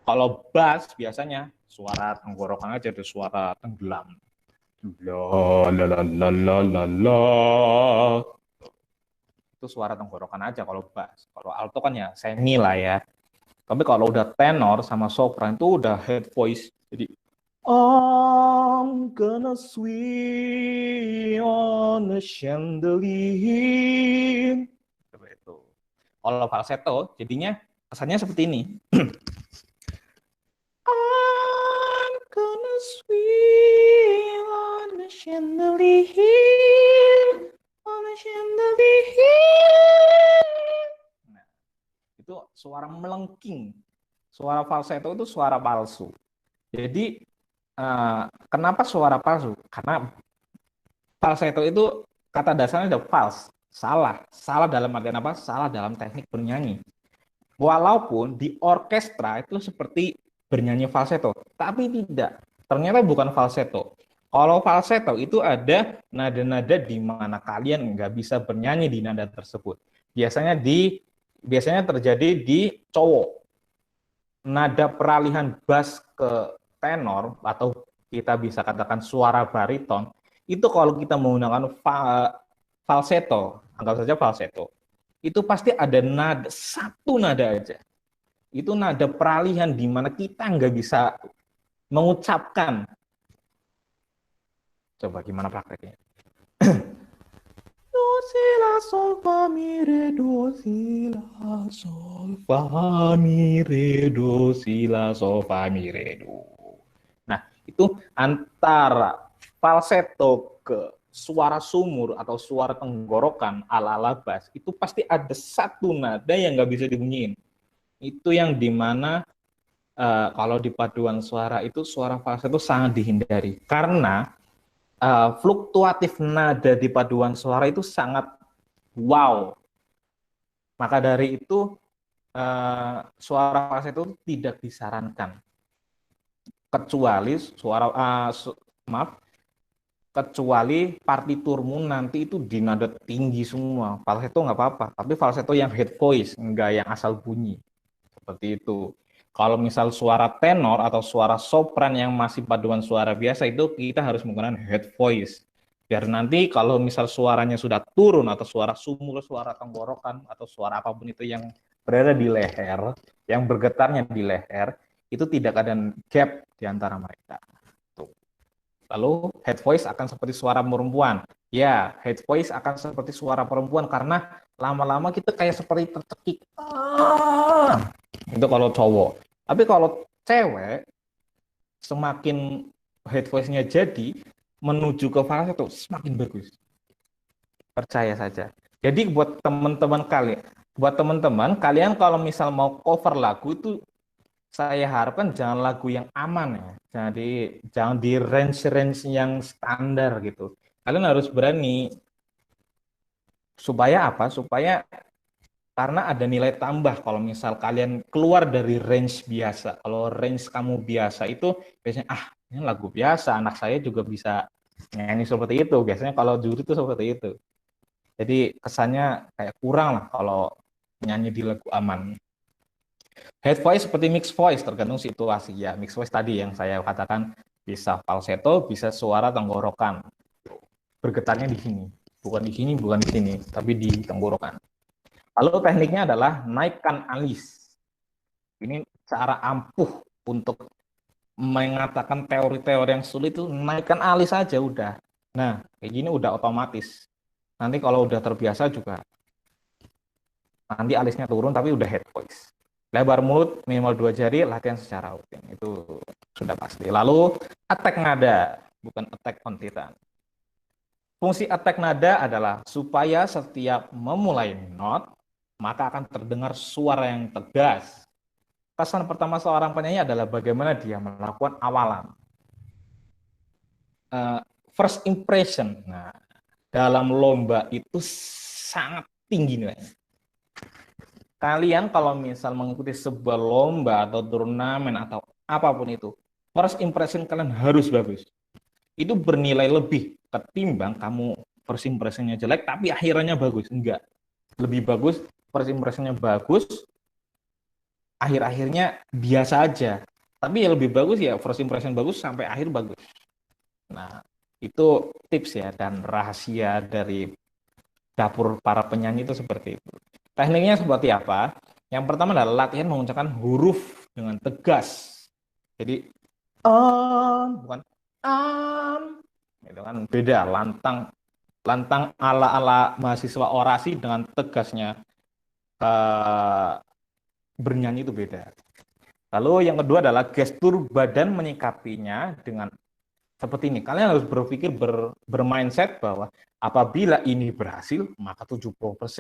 Speaker 2: Kalau bass biasanya suara tenggorokan aja, ada suara tenggelam. La la la la la la la. Itu suara tenggorokan aja kalau bass. Kalau alto kan ya semi lah ya. Tapi kalau udah tenor sama sopran itu udah head voice. Jadi I'm gonna swing on a chandelier. Seperti itu. Kalau falsetto jadinya kesannya seperti ini. I'm gonna swing on a chandelier. On a chandelier. Nah, itu suara melengking. Suara falsetto itu suara palsu. Jadi kenapa suara palsu? Karena falsetto itu kata dasarnya ada false, salah dalam artian apa? Salah dalam teknik bernyanyi. Walaupun di orkestra itu seperti bernyanyi falsetto, tapi tidak. Ternyata bukan falsetto. Kalau falsetto itu ada nada-nada di mana kalian nggak bisa bernyanyi di nada tersebut. Biasanya terjadi di cowok. Nada peralihan bass ke tenor atau kita bisa katakan suara bariton itu kalau kita menggunakan falsetto, anggap saja falsetto, itu pasti ada satu nada aja. Itu nada peralihan di mana kita nggak bisa mengucapkan. Coba gimana prakteknya? Do si la sol fa mi re do si la sol fa mi re do si la sol fa mi re do. Nah, itu antara falsetto ke suara sumur atau suara tenggorokan ala-ala bass, itu pasti ada satu nada yang nggak bisa dibunyiin. Itu yang dimana kalau di paduan suara itu suara falsetto sangat dihindari. Karena fluktuatif nada di paduan suara itu sangat wow. Maka dari itu suara falsetto tidak disarankan. Kecuali kecuali partiturmu nanti itu di nada tinggi semua. Falsetto nggak apa-apa, tapi falsetto yang head voice, nggak yang asal bunyi. Seperti itu. Kalau misal suara tenor atau suara sopran yang masih paduan suara biasa itu kita harus menggunakan head voice. Biar nanti kalau misal suaranya sudah turun atau suara sumur, suara tenggorokan atau suara apapun itu yang berada di leher, yang bergetarnya di leher, itu tidak ada gap di antara mereka. Tuh. Lalu head voice akan seperti suara perempuan. Ya, head voice akan seperti suara perempuan karena lama-lama kita kayak seperti tercekik. Itu kalau cowok. Tapi kalau cewek, semakin head voice-nya jadi, menuju ke falsetto semakin bagus. Percaya saja. Jadi buat teman-teman kalian kalau misal mau cover lagu itu saya harapkan jangan lagu yang aman ya. Jangan di range yang standar gitu. Kalian harus berani. Supaya apa? Supaya Karena ada nilai tambah kalau misal kalian keluar dari range biasa. Kalau range kamu biasa itu biasanya, ini lagu biasa, anak saya juga bisa nyanyi seperti itu. Biasanya kalau juri itu seperti itu. Jadi kesannya kayak kurang lah kalau nyanyi di lagu aman. Head voice seperti mixed voice, tergantung situasi ya. Mixed voice tadi yang saya katakan bisa falsetto, bisa suara tenggorokan. Bergetarnya di sini, bukan di sini, bukan di sini, tapi di tenggorokan. Lalu tekniknya adalah naikkan alis. Ini cara ampuh untuk mengatakan teori-teori yang sulit itu naikkan alis saja udah. Nah, kayak gini udah otomatis. Nanti kalau udah terbiasa juga, nanti alisnya turun tapi udah head voice. Lebar mulut minimal 2 jari, latihan secara rutin. Itu sudah pasti. Lalu attack nada, bukan attack kontitan. Fungsi attack nada adalah supaya setiap memulai not, maka akan terdengar suara yang tegas. Kesan pertama seorang penyanyi adalah bagaimana dia melakukan awalan. First impression. Nah, dalam lomba itu sangat tinggi nilainya. Kalian kalau misal mengikuti sebuah lomba atau turnamen atau apapun itu, first impression kalian harus bagus. Itu bernilai lebih ketimbang kamu first impression-nya jelek tapi akhirnya bagus. Enggak. Lebih bagus first impression-nya bagus, akhir-akhirnya biasa aja. Tapi ya lebih bagus ya first impression bagus sampai akhir bagus. Nah, itu tips ya dan rahasia dari dapur para penyanyi itu seperti itu. Tekniknya seperti apa? Yang pertama adalah latihan mengucapkan huruf dengan tegas. Jadi bukan itu kan beda, lantang ala mahasiswa orasi dengan tegasnya bernyanyi itu beda. Lalu yang kedua adalah gestur badan menyikapinya dengan seperti ini. Kalian harus berpikir bermindset bahwa apabila ini berhasil, maka 70%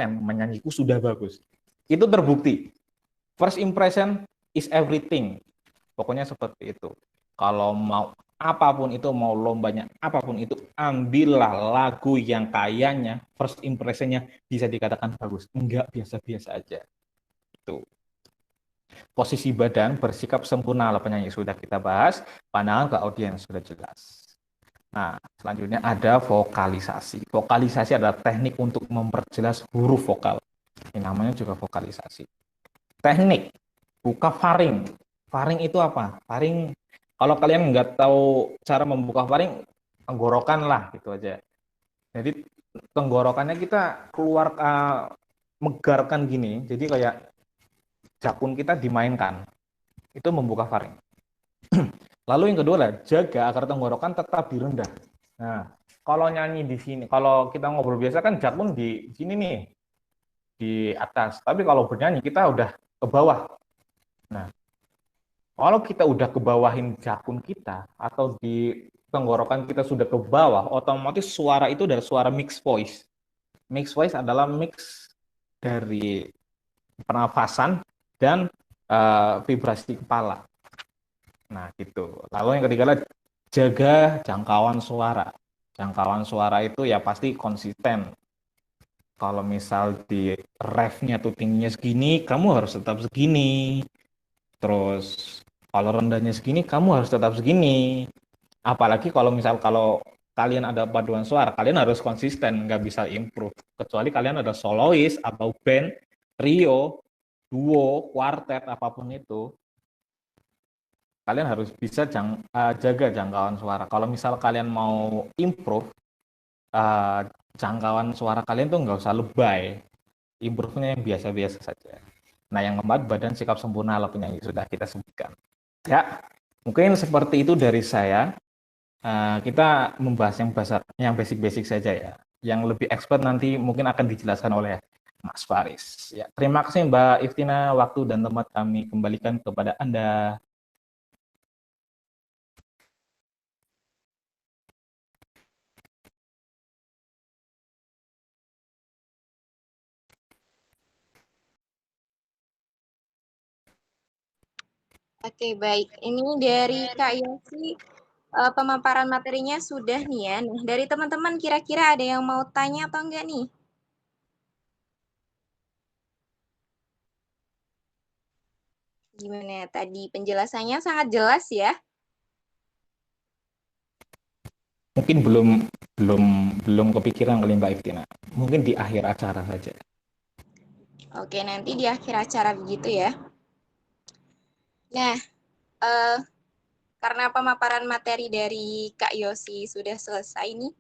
Speaker 2: menyanyiku sudah bagus. Itu terbukti. First impression is everything. Pokoknya seperti itu. Kalau mau apapun itu, mau lombanya apapun itu, ambillah lagu yang kayaknya first impression-nya bisa dikatakan bagus. Enggak biasa-biasa aja. Itu. Posisi badan bersikap sempurna oleh penyanyi sudah kita bahas, pandangan ke audiens sudah jelas. Nah, selanjutnya ada vokalisasi. Vokalisasi adalah teknik untuk memperjelas huruf vokal. Ini namanya juga vokalisasi. Teknik, buka faring. Faring itu apa? Faring, kalau kalian nggak tahu cara membuka faring, tenggorokan lah gitu aja. Jadi tenggorokannya kita keluar megarkan gini, jadi kayak jakun kita dimainkan. Itu membuka faring. Lalu yang kedua adalah jaga agar tenggorokan tetap direndah. Nah, kalau nyanyi di sini, kalau kita ngobrol biasa kan jakun di sini nih, di atas. Tapi kalau bernyanyi kita udah ke bawah. Nah, kalau kita udah ke bawahin jakun kita atau di tenggorokan kita sudah ke bawah, otomatis suara itu adalah suara mixed voice. Mixed voice adalah mix dari pernafasan dan vibrasi kepala. Nah, gitu. Lalu yang ketiga adalah jaga jangkauan suara. Jangkauan suara itu ya pasti konsisten. Kalau misal di ref-nya tuh tingginya segini, kamu harus tetap segini. Terus kalau rendahnya segini, kamu harus tetap segini. Apalagi kalau misal kalau kalian ada paduan suara, kalian harus konsisten, nggak bisa improve. Kecuali kalian ada solois atau band, trio, duo, kuartet, apapun itu. Kalian harus bisa jaga jangkauan suara. Kalau misal kalian mau improve, jangkauan suara kalian tuh nggak usah lebay. Improve-nya yang biasa-biasa saja. Nah, yang keempat, badan sikap sempurna ala penyanyi. Sudah kita sebutkan. Ya, mungkin seperti itu dari saya. Kita membahas yang basic-basic saja ya. Yang lebih expert nanti mungkin akan dijelaskan oleh Mas Faris. Ya, terima kasih Mbak Iftina, waktu dan tempat kami kembalikan kepada Anda.
Speaker 1: Oke, baik. Ini dari Kak Yosi, pemaparan materinya sudah nih ya. Nah, dari teman-teman kira-kira ada yang mau tanya atau enggak nih? Gimana tadi penjelasannya sangat jelas ya?
Speaker 2: Mungkin belum belum belum kepikiran kali Mbak Iftina. Mungkin di akhir acara saja.
Speaker 1: Oke, nanti di akhir acara begitu ya. Nah, eh, karena pemaparan materi dari Kak Yosi sudah selesai nih.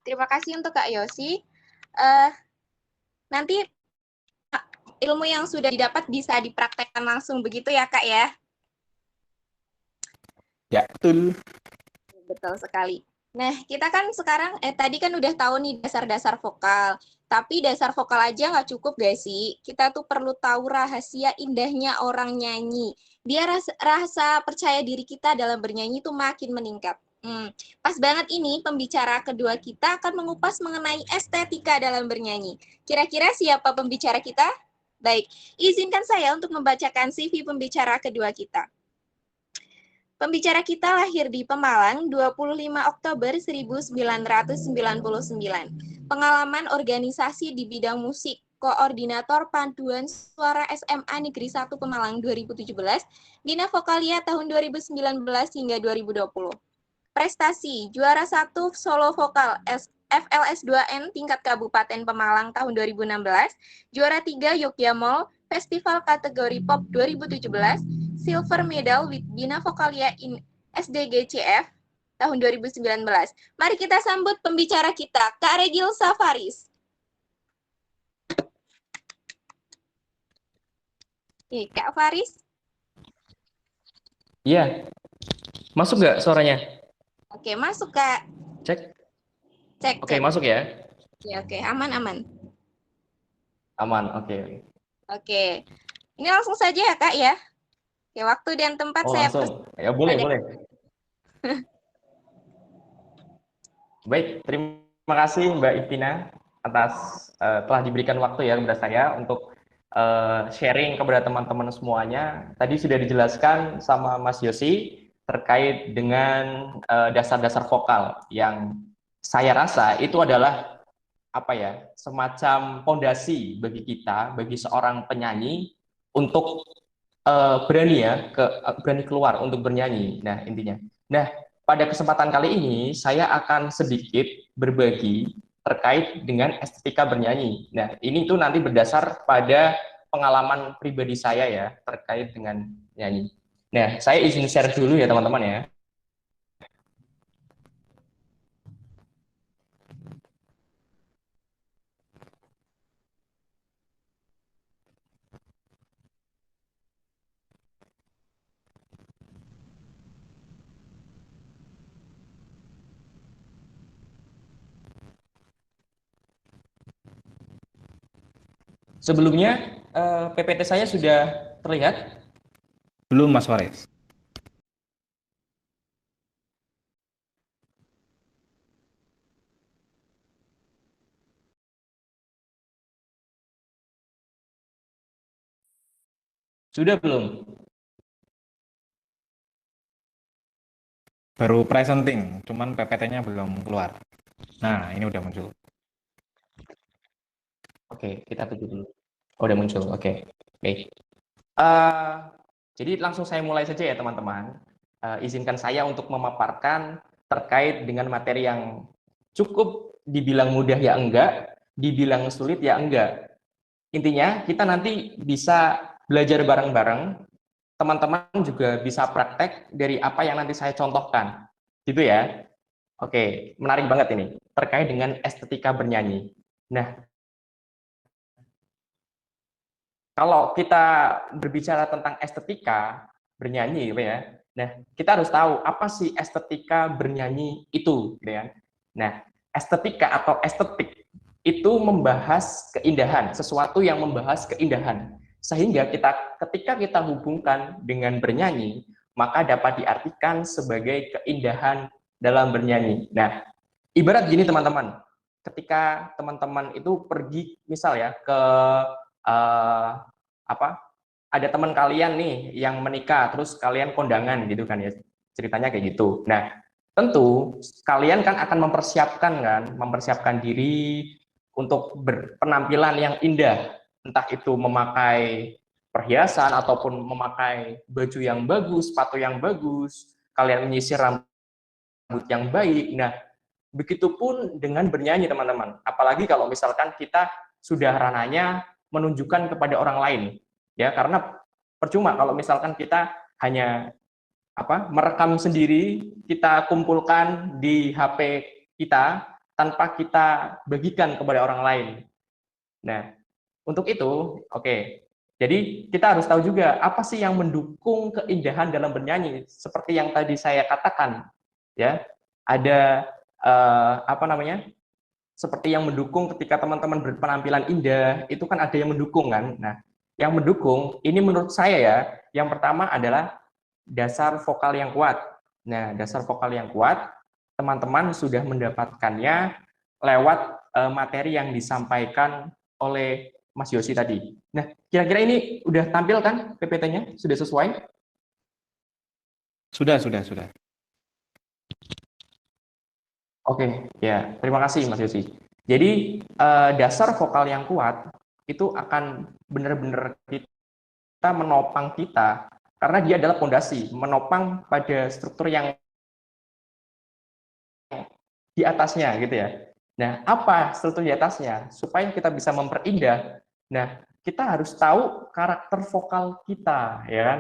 Speaker 1: Terima kasih untuk Kak Yosi. Nanti ilmu yang sudah didapat bisa dipraktekkan langsung begitu ya Kak ya?
Speaker 2: Ya, betul.
Speaker 1: Betul sekali. Nah, kita kan sekarang, tadi kan udah tahu nih dasar-dasar vokal. Tapi dasar vokal aja nggak cukup gak sih? Kita tuh perlu tahu rahasia indahnya orang nyanyi. Biar rasa percaya diri kita dalam bernyanyi tuh makin meningkat. Pas banget ini pembicara kedua kita akan mengupas mengenai estetika dalam bernyanyi. Kira-kira siapa pembicara kita? Baik, izinkan saya untuk membacakan CV pembicara kedua kita. Pembicara kita lahir di Pemalang 25 Oktober 1999. Pengalaman organisasi di bidang musik, Koordinator Panduan Suara SMA Negeri 1 Pemalang 2017, Bina Vokalia tahun 2019 hingga 2020. Prestasi, juara 1 solo vokal FLS 2N tingkat Kabupaten Pemalang tahun 2016, juara 3 Yogyakarta Mall Festival kategori Pop 2017, silver medal with Bina Vokalia in SDGCF tahun 2019. Mari kita sambut pembicara kita, Kak Regil Safaris. Kak Faris.
Speaker 4: Iya. Masuk nggak suaranya?
Speaker 1: Oke, masuk Kak.
Speaker 4: Cek.
Speaker 1: Cek.
Speaker 4: Oke, masuk ya.
Speaker 1: Oke, aman.
Speaker 4: Aman, oke.
Speaker 1: Oke. Ini langsung saja ya Kak ya. Oke, waktu dan tempat
Speaker 4: Oh,
Speaker 1: saya
Speaker 4: langsung. Ya, boleh. Baik, terima kasih Mbak Ivina atas telah diberikan waktu ya kepada saya untuk sharing kepada teman-teman semuanya. Tadi sudah dijelaskan sama Mas Yosi terkait dengan dasar-dasar vokal yang saya rasa itu adalah apa ya, semacam fondasi bagi kita, bagi seorang penyanyi untuk berani keluar untuk bernyanyi. Nah, intinya. Nah, pada kesempatan kali ini saya akan sedikit berbagi terkait dengan estetika bernyanyi. Nah, ini tuh nanti berdasar pada pengalaman pribadi saya ya terkait dengan nyanyi. Nah, saya izin share dulu ya teman-teman ya. Sebelumnya PPT saya sudah terlihat?
Speaker 2: Belum, Mas Faris.
Speaker 4: Sudah belum?
Speaker 2: Baru presenting, cuman PPT-nya belum keluar. Nah, ini udah muncul.
Speaker 4: Oke, kita tunggu dulu. Oh, udah muncul. Oke. Baik. Jadi langsung saya mulai saja ya teman-teman. Izinkan saya untuk memaparkan terkait dengan materi yang cukup dibilang mudah ya enggak, dibilang sulit ya enggak. Intinya kita nanti bisa belajar bareng-bareng, teman-teman juga bisa praktek dari apa yang nanti saya contohkan. Gitu ya. Oke, menarik banget ini terkait dengan estetika bernyanyi. Nah, kalau kita berbicara tentang estetika bernyanyi gitu ya. Nah, kita harus tahu apa sih estetika bernyanyi itu gitu ya. Nah, estetika atau estetik itu membahas keindahan, sesuatu yang membahas keindahan. Sehingga ketika kita hubungkan dengan bernyanyi, maka dapat diartikan sebagai keindahan dalam bernyanyi. Nah, ibarat gini teman-teman, ketika teman-teman itu pergi misal ya ke ada teman kalian nih yang menikah terus kalian kondangan gitu kan ya, ceritanya kayak gitu. Nah, tentu kalian kan akan mempersiapkan diri untuk berpenampilan yang indah, entah itu memakai perhiasan ataupun memakai baju yang bagus, sepatu yang bagus, kalian menyisir rambut yang baik. Nah, begitupun dengan bernyanyi, teman-teman. Apalagi kalau misalkan kita sudah ranahnya menunjukkan kepada orang lain, ya, karena percuma kalau misalkan kita hanya merekam sendiri, kita kumpulkan di HP kita tanpa kita bagikan kepada orang lain. Nah, untuk itu, oke. Jadi kita harus tahu juga apa sih yang mendukung keindahan dalam bernyanyi. Seperti yang tadi saya katakan, ya, ada seperti yang mendukung ketika teman-teman berpenampilan indah, itu kan ada yang mendukung kan. Nah, yang mendukung ini menurut saya ya, yang pertama adalah dasar vokal yang kuat. Nah, dasar vokal yang kuat, teman-teman sudah mendapatkannya lewat materi yang disampaikan oleh Mas Yosi tadi. Nah, kira-kira ini udah tampil kan PPT-nya? Sudah sesuai?
Speaker 2: Sudah.
Speaker 4: Oke, ya, terima kasih Mas Yosi. Jadi, dasar vokal yang kuat itu akan benar-benar kita menopang kita, karena dia adalah fondasi, menopang pada struktur yang di atasnya gitu ya. Nah, apa struktur di atasnya? Supaya kita bisa memperindah, nah, kita harus tahu karakter vokal kita, ya kan?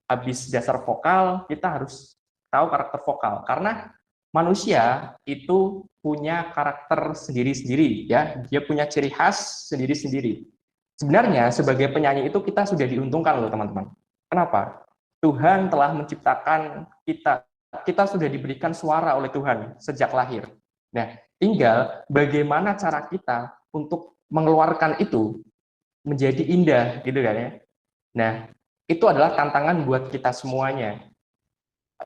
Speaker 4: Habis dasar vokal, kita harus tahu karakter vokal, karena manusia itu punya karakter sendiri-sendiri, ya. Dia punya ciri khas sendiri-sendiri. Sebenarnya, sebagai penyanyi itu kita sudah diuntungkan loh, teman-teman. Kenapa? Tuhan telah menciptakan kita. Kita sudah diberikan suara oleh Tuhan sejak lahir. Nah, tinggal bagaimana cara kita untuk mengeluarkan itu menjadi indah, gitu kan ya. Nah, itu adalah tantangan buat kita semuanya.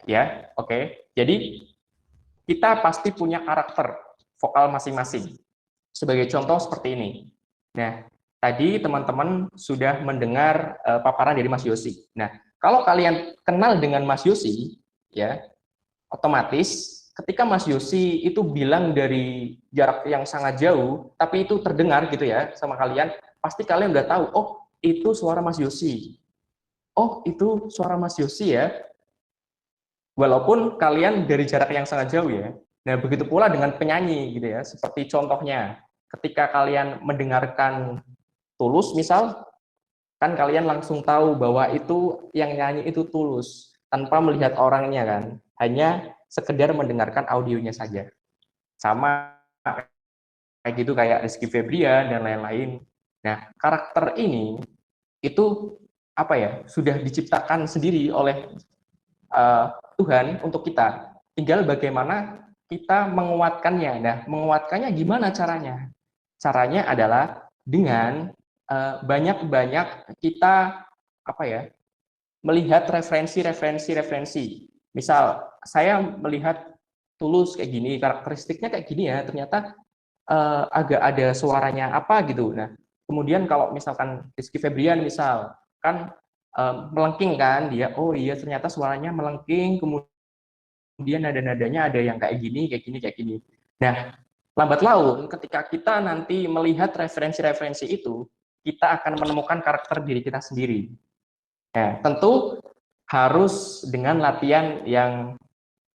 Speaker 4: Ya, oke. Jadi, kita pasti punya karakter vokal masing-masing. Sebagai contoh seperti ini. Nah, tadi teman-teman sudah mendengar paparan dari Mas Yosi. Nah, kalau kalian kenal dengan Mas Yosi, ya, otomatis ketika Mas Yosi itu bilang dari jarak yang sangat jauh, tapi itu terdengar gitu ya sama kalian, pasti kalian udah tahu, oh itu suara Mas Yosi. Oh itu suara Mas Yosi ya. Walaupun kalian dari jarak yang sangat jauh ya. Nah begitu pula dengan penyanyi gitu ya. Seperti contohnya, ketika kalian mendengarkan Tulus misal, kan kalian langsung tahu bahwa itu yang nyanyi itu Tulus tanpa melihat orangnya kan, hanya sekedar mendengarkan audionya saja. Sama kayak gitu kayak Rizky Febrian dan lain-lain. Nah, karakter ini itu sudah diciptakan sendiri oleh Tuhan untuk kita. Tinggal bagaimana kita menguatkannya. Nah, menguatkannya gimana caranya? Caranya adalah dengan banyak-banyak kita melihat referensi. Misal saya melihat Tulus kayak gini, karakteristiknya kayak gini ya, ternyata agak ada suaranya apa gitu. Nah, kemudian kalau misalkan Rizky Febrian misal kan melengking kan dia, oh iya ternyata suaranya melengking, kemudian nada-nadanya ada yang kayak gini. Nah, lambat laun ketika kita nanti melihat referensi-referensi itu, kita akan menemukan karakter diri kita sendiri. Nah, tentu harus dengan latihan yang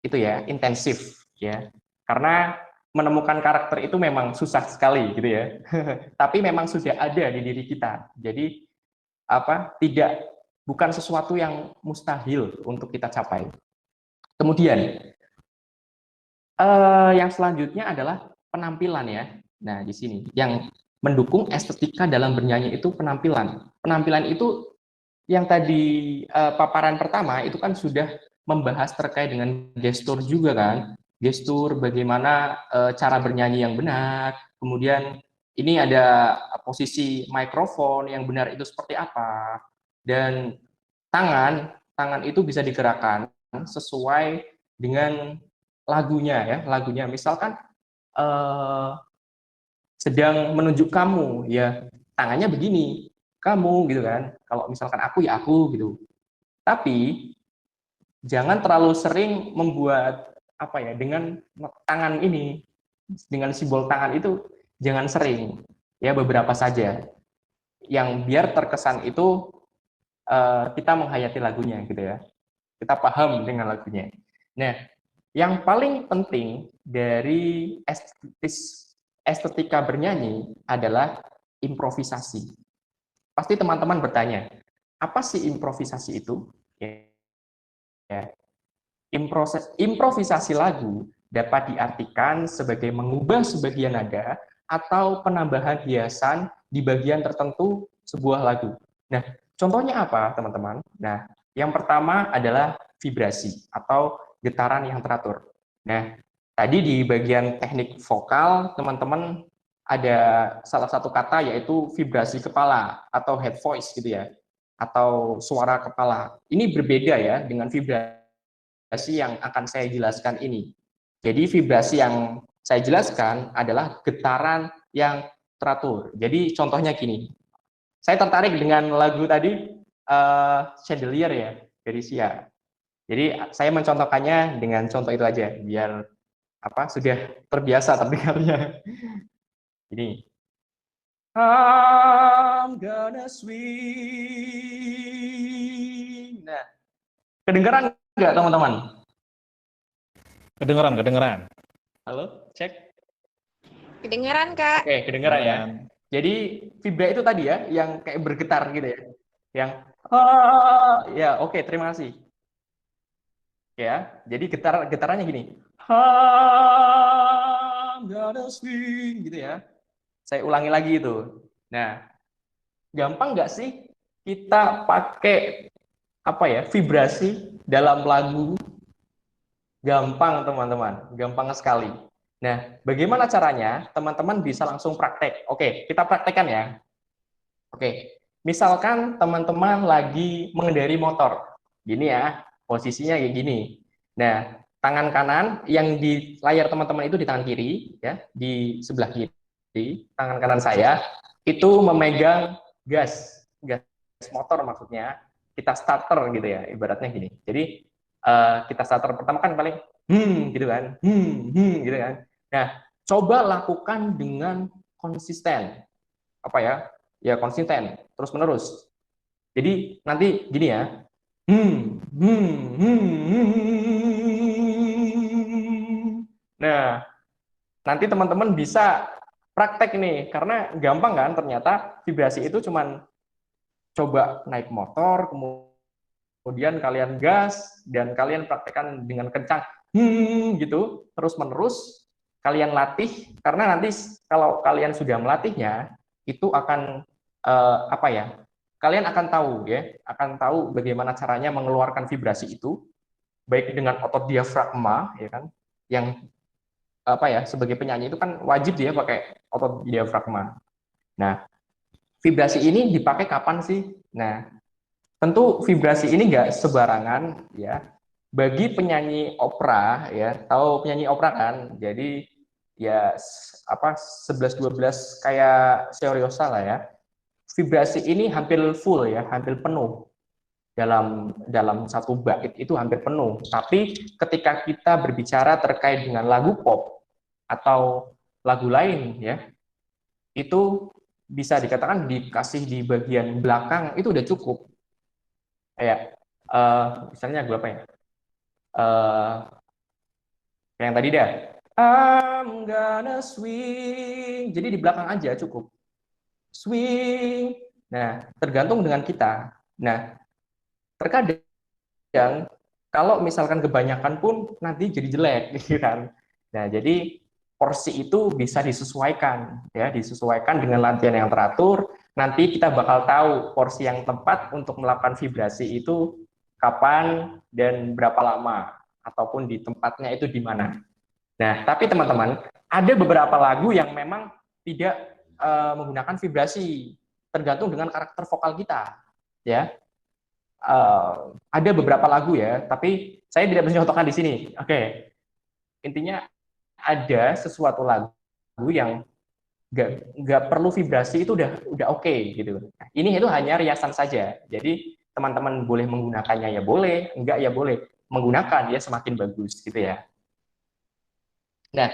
Speaker 4: itu ya, intensif ya. Karena menemukan karakter itu memang susah sekali gitu ya. Tapi memang sudah ada di diri kita. Jadi bukan sesuatu yang mustahil untuk kita capai. Kemudian yang selanjutnya adalah penampilan ya. Nah, di sini yang mendukung estetika dalam bernyanyi itu penampilan. Penampilan itu yang tadi paparan pertama itu kan sudah membahas terkait dengan gestur juga kan, gestur bagaimana cara bernyanyi yang benar, kemudian ini ada posisi mikrofon yang benar itu seperti apa, dan tangan itu bisa digerakkan sesuai dengan lagunya, misalkan sedang menunjuk kamu ya, tangannya begini, kamu gitu kan, kalau misalkan aku ya aku gitu. Tapi jangan terlalu sering membuat dengan tangan ini, dengan simbol tangan itu jangan sering, ya beberapa saja. Yang biar terkesan itu kita menghayati lagunya gitu ya. Kita paham dengan lagunya. Nah, yang paling penting dari estetika bernyanyi adalah improvisasi. Pasti teman-teman bertanya, apa sih improvisasi itu? Ya. Improvisasi lagu dapat diartikan sebagai mengubah sebagian nada atau penambahan hiasan di bagian tertentu sebuah lagu. Nah, contohnya apa, teman-teman? Nah, yang pertama adalah vibrasi atau getaran yang teratur. Nah, tadi di bagian teknik vokal, teman-teman ada salah satu kata yaitu vibrasi kepala atau head voice gitu ya, atau suara kepala. Ini berbeda ya dengan vibrasi yang akan saya jelaskan ini. Jadi vibrasi yang saya jelaskan adalah getaran yang teratur. Jadi contohnya gini, saya tertarik dengan lagu tadi Chandelier ya dari Sia. Jadi saya mencontohkannya dengan contoh itu aja biar sudah terbiasa terdengarnya. Ini I'm gonna swing. Nah, kedengeran nggak teman-teman?
Speaker 2: Kedengeran.
Speaker 4: Halo, cek.
Speaker 1: Kedengeran, Kak.
Speaker 4: Oke, kedengeran ya. Jadi vibra itu tadi ya, yang kayak bergetar gitu ya. Yang ya, oke, terima kasih. Ya, jadi getarannya gini. I'm gonna swing gitu ya. Saya ulangi lagi itu. Nah, gampang nggak sih kita pakai vibrasi dalam lagu? Gampang teman-teman, gampang sekali. Nah, bagaimana caranya? Teman-teman bisa langsung praktek. Oke, kita praktekkan ya. Oke, misalkan teman-teman lagi mengendari motor. Gini ya, posisinya kayak gini. Nah, tangan kanan yang di layar teman-teman itu di tangan kiri, ya, di sebelah kiri, tangan kanan saya itu memegang gas motor maksudnya. Kita starter gitu ya, ibaratnya gini. Jadi kita starter pertama kan paling gitu kan, gitu kan. Nah, coba lakukan dengan konsisten, ya konsisten, terus menerus. Jadi nanti gini ya, Nah, nanti teman-teman bisa praktek nih, karena gampang kan ternyata vibrasi itu cuman coba naik motor, kemudian kalian gas, dan kalian praktekkan dengan kencang, gitu, terus-menerus, kalian latih, karena nanti kalau kalian sudah melatihnya, itu akan, kalian akan tahu bagaimana caranya mengeluarkan vibrasi itu, baik dengan otot diafragma, ya kan, yang sebagai penyanyi itu kan wajib dia pakai otot diafragma. Nah, vibrasi ini dipakai kapan sih? Nah, tentu vibrasi ini nggak sembarangan ya. Bagi penyanyi opera ya, tahu penyanyi opera kan? Jadi ya 11-12 kayak Seriosa lah ya. Vibrasi ini hampir full ya, hampir penuh. Dalam satu bait itu hampir penuh. Tapi ketika kita berbicara terkait dengan lagu pop atau lagu lain ya, itu bisa dikatakan dikasih di bagian belakang itu udah cukup. Kayak misalnya gue yang tadi dah, I'm gonna swing. Jadi di belakang aja cukup. Swing. Nah, tergantung dengan kita. Nah, terkadang kalau misalkan kebanyakan pun nanti jadi jelek, gitu kan. Nah, jadi porsi itu bisa disesuaikan, ya, disesuaikan dengan latihan yang teratur. Nanti kita bakal tahu porsi yang tepat untuk melakukan vibrasi itu kapan dan berapa lama, ataupun di tempatnya itu di mana. Nah, tapi teman-teman, ada beberapa lagu yang memang tidak menggunakan vibrasi, tergantung dengan karakter vokal kita, ya. Ada beberapa lagu ya, tapi saya tidak bisa contohkan di sini. Oke, intinya ada sesuatu lagu yang nggak perlu vibrasi itu udah oke gitu. Ini itu hanya riasan saja. Jadi teman-teman boleh menggunakannya ya boleh, enggak ya boleh. Menggunakan ya semakin bagus gitu ya. Nah,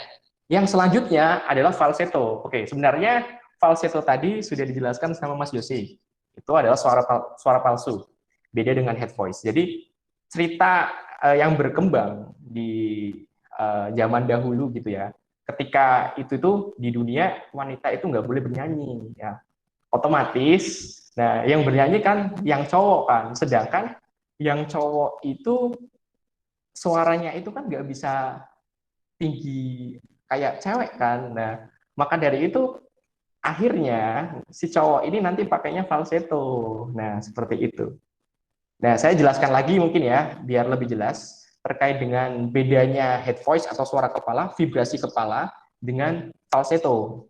Speaker 4: Yang selanjutnya adalah falsetto. Oke, sebenarnya falsetto tadi sudah dijelaskan sama Mas Yosi. Itu adalah suara palsu. Beda dengan head voice. Jadi cerita yang berkembang di zaman dahulu gitu ya. Ketika itu tuh di dunia wanita itu nggak boleh bernyanyi ya. Otomatis, nah yang bernyanyi kan yang cowok kan. Sedangkan yang cowok itu suaranya itu kan nggak bisa tinggi kayak cewek kan. Nah, maka dari itu akhirnya si cowok ini nanti pakainya falsetto. Nah, seperti itu. Nah, saya jelaskan lagi mungkin ya, biar lebih jelas terkait dengan bedanya head voice atau suara kepala, vibrasi kepala dengan falsetto.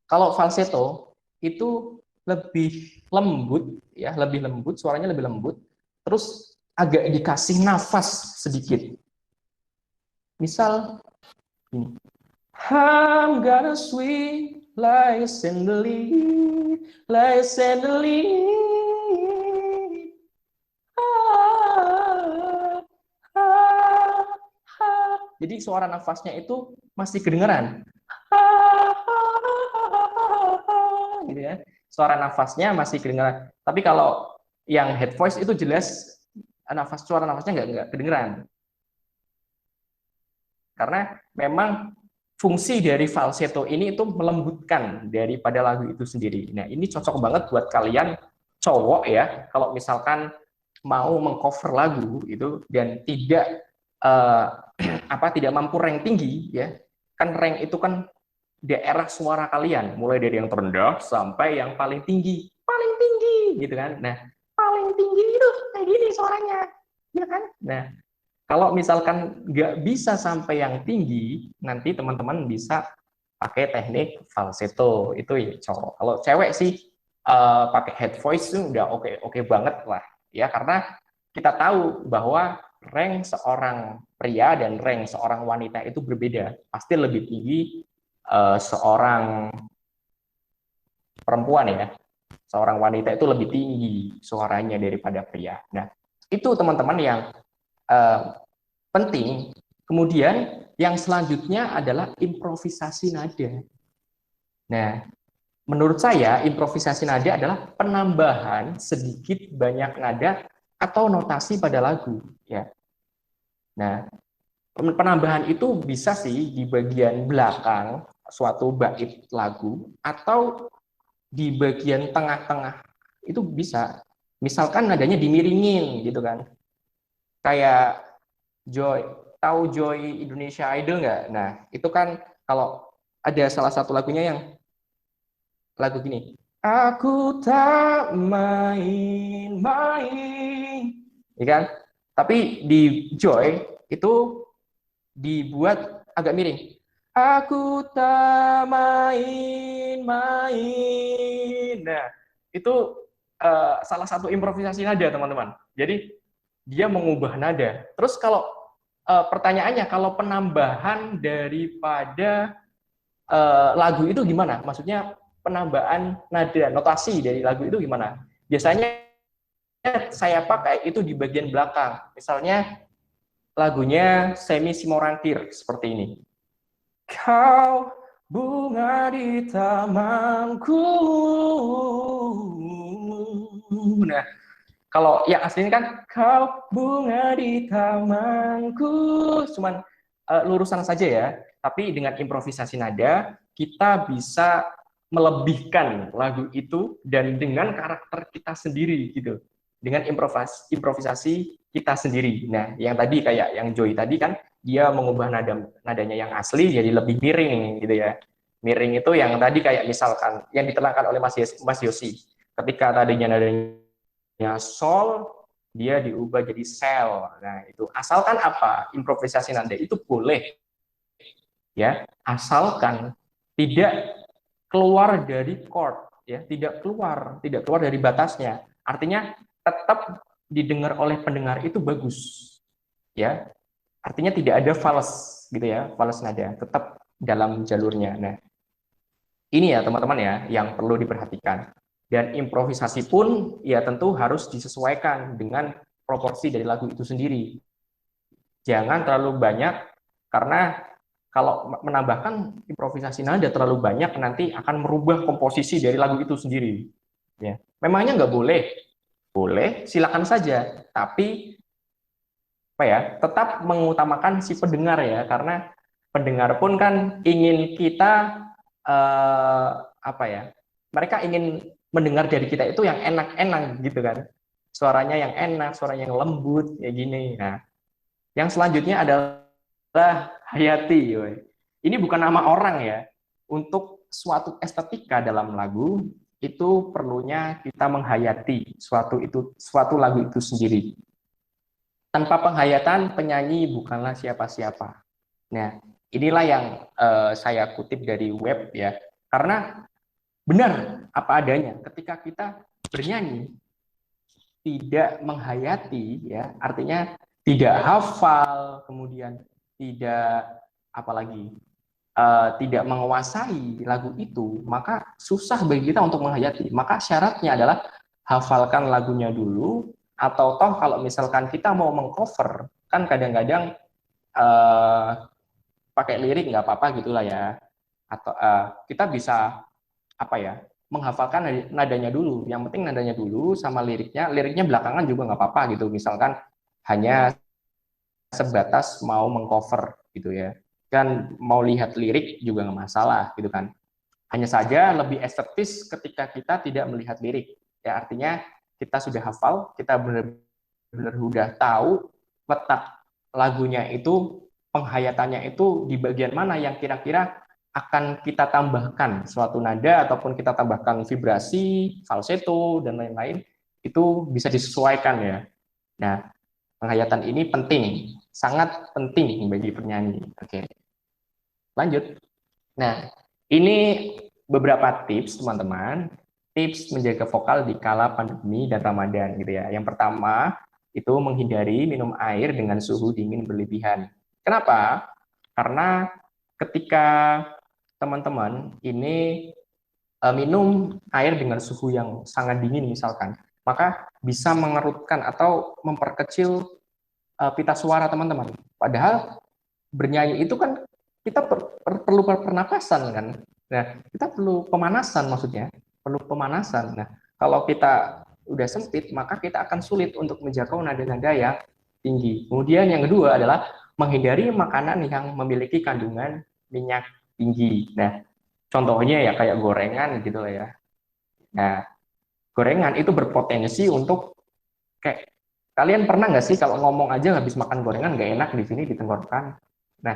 Speaker 4: Kalau falsetto itu lebih lembut ya, lebih lembut, suaranya lebih lembut, terus agak dikasih nafas sedikit. Misal ini. I'm gonna swing like a chandelier, like a chandelier. Jadi suara nafasnya itu masih kedengeran. Gitu ya. Suara nafasnya masih kedengeran. Tapi kalau yang head voice itu jelas suara nafasnya nggak kedengeran. Karena memang fungsi dari falsetto ini itu melembutkan daripada lagu itu sendiri. Nah, ini cocok banget buat kalian cowok ya, kalau misalkan mau mengcover lagu itu dan tidak tidak mampu rank tinggi ya. Kan rank itu kan daerah suara kalian, mulai dari yang terendah sampai yang paling tinggi gitu kan. Nah, paling tinggi itu kayak gini suaranya, ya kan? Nah, kalau misalkan nggak bisa sampai yang tinggi, nanti teman-teman bisa pakai teknik falsetto, itu ya cowok. Kalau cewek sih pakai head voice itu udah oke banget lah, ya karena kita tahu bahwa rank seorang pria dan rank seorang wanita itu berbeda, pasti lebih tinggi seorang perempuan ya, seorang wanita itu lebih tinggi suaranya daripada pria. Nah, itu teman-teman yang penting. Kemudian yang selanjutnya adalah improvisasi nada. Nah, menurut saya improvisasi nada adalah penambahan sedikit banyak nada atau notasi pada lagu. Ya. Nah, penambahan itu bisa sih di bagian belakang suatu bait lagu atau di bagian tengah-tengah itu bisa. Misalkan nadanya dimiringin gitu kan. Kayak Joy, tahu Joy Indonesia Idol nggak? Nah, itu kan kalau ada salah satu lagunya yang lagu gini. Aku tak main-main. Ya kan? Tapi di Joy itu dibuat agak miring. Aku tak main-main. Nah, itu salah satu improvisasi nada, teman-teman. Jadi dia mengubah nada. Terus kalau pertanyaannya, kalau penambahan daripada lagu itu gimana? Maksudnya penambahan nada, notasi dari lagu itu gimana? Biasanya saya pakai itu di bagian belakang. Misalnya lagunya Semi Simorantir seperti ini. Kau bunga di tamanku. Nah, kalau yang aslinya kan kau bunga di tamanku, cuman lurusan saja ya. Tapi dengan improvisasi nada kita bisa melebihkan lagu itu dan dengan karakter kita sendiri gitu. Dengan improvisasi kita sendiri. Nah, yang tadi kayak yang Joy tadi kan dia mengubah nadanya yang asli jadi lebih miring gitu ya. Miring itu yang tadi kayak misalkan yang diterangkan oleh Mas Yosi. Ketika tadinya nadanya sol, dia diubah jadi sel. Nah, itu asalkan apa? Improvisasi nada itu boleh. Ya, asalkan tidak keluar dari chord, ya, tidak keluar dari batasnya. Artinya tetap didengar oleh pendengar itu bagus. Ya. Artinya tidak ada fals gitu ya, fals nada, tetap dalam jalurnya. Nah, ini ya teman-teman ya yang perlu diperhatikan. Dan improvisasi pun ya tentu harus disesuaikan dengan proporsi dari lagu itu sendiri. Jangan terlalu banyak Karena kalau menambahkan improvisasi nada terlalu banyak nanti akan merubah komposisi dari lagu itu sendiri. Ya, memangnya nggak boleh? Boleh, silakan saja. Tapi apa ya, tetap mengutamakan si pendengar ya, karena pendengar pun kan ingin kita apa ya? Mereka ingin mendengar dari kita itu yang enak-enak gitu kan. Suaranya yang enak, suaranya yang lembut kayak gini. Nah, yang selanjutnya adalah Hayati. Woy. Ini bukan nama orang ya. Untuk suatu estetika dalam lagu itu perlunya kita menghayati suatu lagu itu sendiri. Tanpa penghayatan penyanyi bukanlah siapa-siapa. Nah, inilah yang saya kutip dari web ya. Karena benar apa adanya. Ketika kita bernyanyi tidak menghayati ya, artinya tidak hafal, kemudian tidak apalagi tidak menguasai lagu itu, maka susah bagi kita untuk menghayati. Maka syaratnya adalah hafalkan lagunya dulu, atau toh kalau misalkan kita mau mengcover, kan kadang-kadang pakai lirik nggak apa-apa gitulah ya. Atau kita bisa apa ya, menghafalkan nadanya dulu. Yang penting nadanya dulu sama liriknya belakangan juga nggak apa-apa gitu. Misalkan hanya sebatas mau mengcover gitu ya. Kan mau lihat lirik juga nggak masalah gitu kan. Hanya saja lebih estetis ketika kita tidak melihat lirik. Ya artinya kita sudah hafal, kita benar-benar sudah tahu letak lagunya itu, penghayatannya itu di bagian mana yang kira-kira akan kita tambahkan suatu nada ataupun kita tambahkan vibrasi, falsetto dan lain-lain, itu bisa disesuaikan ya. Nah, penghayatan ini penting, sangat penting bagi penyanyi. Oke, lanjut. Nah, ini beberapa tips teman-teman, tips menjaga vokal di kala pandemi dan Ramadan gitu ya. Yang pertama, itu menghindari minum air dengan suhu dingin berlebihan. Kenapa? Karena ketika teman-teman ini minum air dengan suhu yang sangat dingin misalkan, maka bisa mengerutkan atau memperkecil pita suara teman-teman. Padahal bernyanyi itu kan kita perlu pernapasan kan. Nah, kita perlu pemanasan maksudnya, perlu pemanasan. Nah, kalau kita udah sempit, maka kita akan sulit untuk menjangkau nada-nada yang tinggi. Kemudian yang kedua adalah menghindari makanan yang memiliki kandungan minyak tinggi. Nah, contohnya ya kayak gorengan gitu lah ya. Nah, gorengan itu berpotensi untuk kayak kalian pernah nggak sih kalau ngomong aja habis makan gorengan nggak enak di sini di tenggorokan. Nah,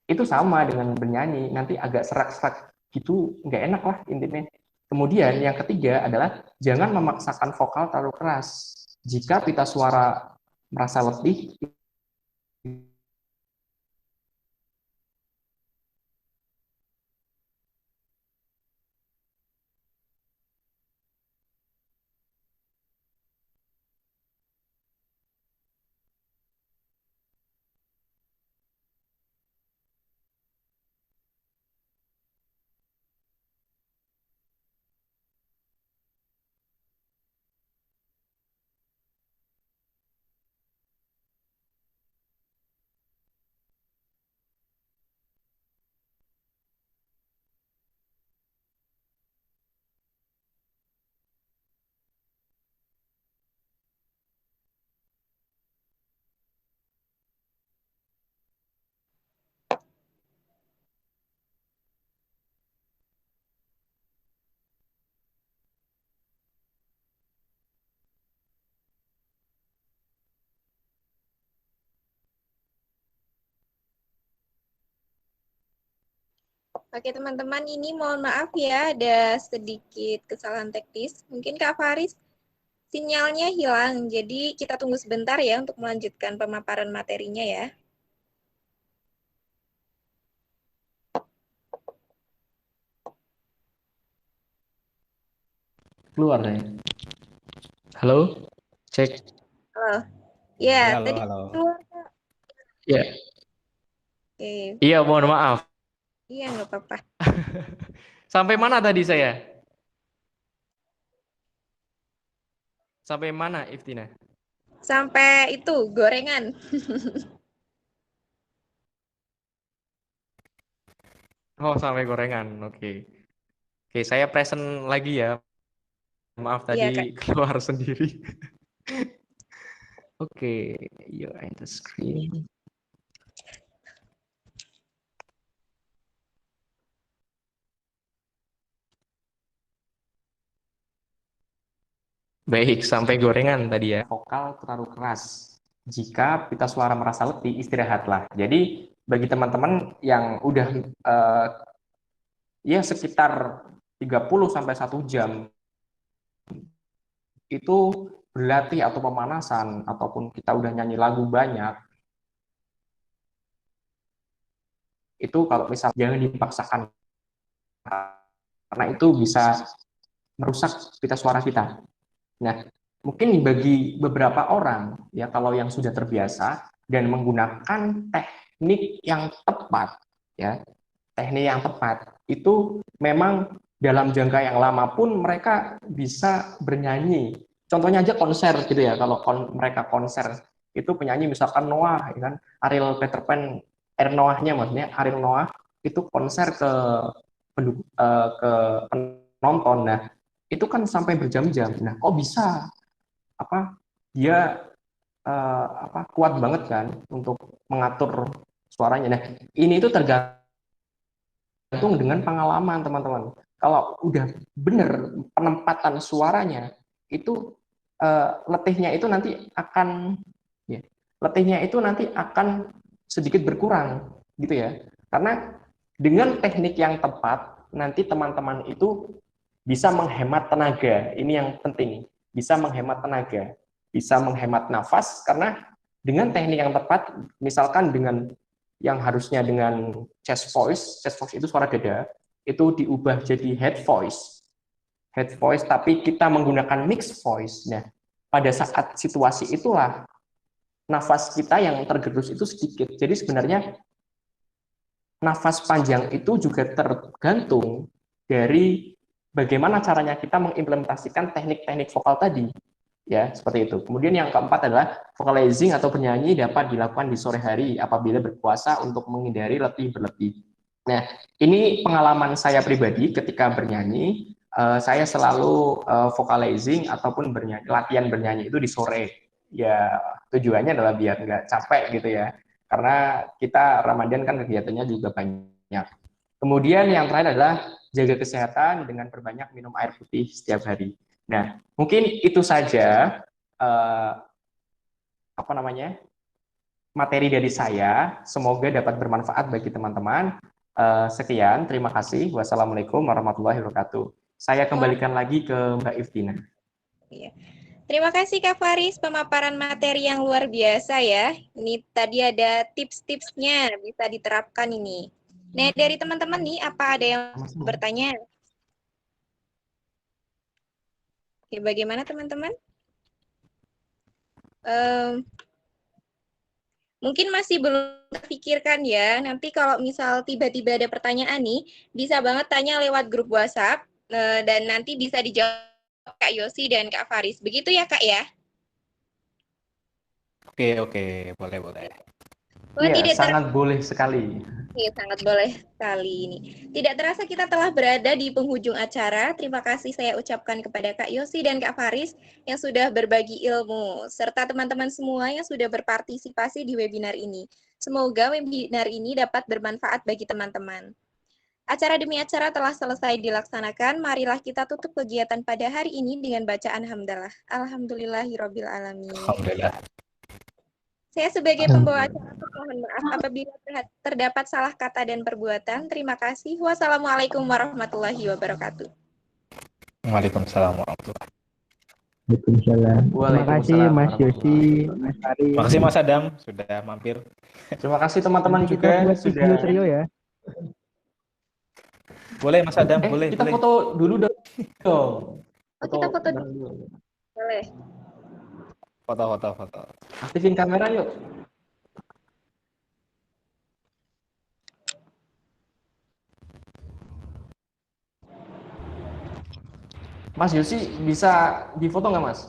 Speaker 4: itu sama dengan bernyanyi, nanti agak serak-serak gitu, nggak enak lah intinya. Kemudian yang ketiga adalah jangan memaksakan vokal terlalu keras. Jika pita suara merasa letih,
Speaker 1: Oke teman-teman, ini mohon maaf ya, ada sedikit kesalahan teknis. Mungkin Kak Faris sinyalnya hilang, jadi kita tunggu sebentar ya untuk melanjutkan pemaparan materinya ya.
Speaker 4: keluar saya. Halo, cek.
Speaker 1: Halo. Ya,
Speaker 2: Halo,
Speaker 1: tadi
Speaker 2: halo.
Speaker 1: keluar.
Speaker 4: Ya,
Speaker 1: Oke,
Speaker 4: iya mohon maaf.
Speaker 1: iya nggak apa-apa.
Speaker 4: Sampai mana tadi saya? Sampai mana, Iftina?
Speaker 1: Sampai itu, gorengan.
Speaker 4: Oh, sampai gorengan. Oke. Oke, saya present lagi ya. Maaf tadi
Speaker 1: Iya, Kak.
Speaker 4: keluar sendiri. Oke, you enter screen. Baik, sampai gorengan tadi ya. Vokal terlalu keras. Jika pita suara merasa letih, istirahatlah. Jadi bagi teman-teman yang udah ya sekitar 30 sampai 1 jam itu berlatih atau pemanasan ataupun kita udah nyanyi lagu banyak, itu kalau misal jangan dipaksakan karena itu bisa merusak pita suara kita. Nah, mungkin bagi beberapa orang ya kalau yang sudah terbiasa dan menggunakan teknik yang tepat ya, teknik yang tepat itu memang dalam jangka yang lama pun mereka bisa bernyanyi. Contohnya aja konser gitu ya, kalau mereka konser itu penyanyi misalkan Noah, ya kan, Ariel Peter Pan, Noahnya maksudnya Ariel Noah itu konser ke ke penonton. Nah, itu kan sampai berjam-jam. Nah, kok bisa apa dia kuat banget kan untuk mengatur suaranya. Nah, ini itu tergantung dengan pengalaman teman-teman. Kalau udah benar penempatan suaranya itu letihnya itu nanti akan ya, letihnya itu nanti akan sedikit berkurang gitu ya. Karena dengan teknik yang tepat nanti teman-teman itu bisa menghemat tenaga. Ini yang penting, bisa menghemat tenaga, bisa menghemat nafas karena dengan teknik yang tepat, misalkan dengan yang harusnya dengan chest voice itu suara dada, itu diubah jadi head voice, tapi kita menggunakan mixed voice. Nah, pada saat situasi itulah nafas kita yang tergerus itu sedikit. Jadi sebenarnya nafas panjang itu juga tergantung dari bagaimana caranya kita mengimplementasikan teknik-teknik vokal tadi. Ya, seperti itu. Kemudian yang keempat adalah vocalizing atau bernyanyi dapat dilakukan di sore hari apabila berpuasa untuk menghindari letih berlebih. Nah, ini pengalaman saya pribadi ketika bernyanyi, saya selalu vocalizing ataupun latihan bernyanyi itu di sore. Ya, tujuannya adalah biar nggak capek gitu ya. Karena kita Ramadan kan kegiatannya juga banyak. Kemudian yang terakhir adalah jaga kesehatan dengan perbanyak minum air putih setiap hari. Nah, mungkin itu saja materi dari saya. Semoga dapat bermanfaat bagi teman-teman. Sekian, terima kasih. Wassalamualaikum warahmatullahi wabarakatuh. Saya
Speaker 1: Wah,
Speaker 4: kembalikan lagi ke Mbak Iftina.
Speaker 1: iya. Terima kasih Kak Faris, pemaparan materi yang luar biasa ya. Ini tadi ada tips-tipsnya, bisa diterapkan ini. Nah, dari teman-teman nih, apa ada yang bertanya? Oke, bagaimana teman-teman? Mungkin masih belum terpikirkan ya. Nanti kalau misal tiba-tiba ada pertanyaan nih, bisa banget tanya lewat grup WhatsApp, dan nanti bisa dijawab Kak Yosi dan Kak Faris. Begitu ya Kak ya?
Speaker 2: Oke, boleh.
Speaker 1: Wah,
Speaker 4: Iya,
Speaker 1: tidak
Speaker 4: sangat boleh sekali.
Speaker 1: Oke, sangat boleh sekali ini. Tidak terasa kita telah berada di penghujung acara. Terima kasih saya ucapkan kepada Kak Yosi dan Kak Faris yang sudah berbagi ilmu, serta teman-teman semua yang sudah berpartisipasi di webinar ini. Semoga webinar ini dapat bermanfaat bagi teman-teman. Acara demi acara telah selesai dilaksanakan. Marilah kita tutup kegiatan pada hari ini dengan bacaan hamdalah. Alhamdulillahirabbil alamin.
Speaker 2: Alhamdulillah.
Speaker 1: Saya sebagai pembawa acara mohon maaf apabila terdapat salah kata dan perbuatan. Terima kasih. Wassalamualaikum warahmatullahi wabarakatuh.
Speaker 2: Waalaikumsalam warahmatullahi.
Speaker 5: Waalaikumsalam. Terima kasih
Speaker 4: Waalaikumsalam
Speaker 5: Mas Yosi,
Speaker 4: warahmatullahi
Speaker 5: Mas Ari.
Speaker 2: Terima kasih Mas Adam sudah mampir.
Speaker 4: Terima kasih teman-teman
Speaker 5: Nanti kita
Speaker 4: juga
Speaker 5: buat
Speaker 4: sudah.
Speaker 5: video trio ya.
Speaker 2: Boleh Mas Adam, boleh.
Speaker 4: Kita
Speaker 2: boleh.
Speaker 4: foto dulu dong.
Speaker 1: Kita foto dulu. Boleh.
Speaker 2: Foto.
Speaker 4: Aktifin kamera yuk. Mas Yosi bisa difoto nggak Mas?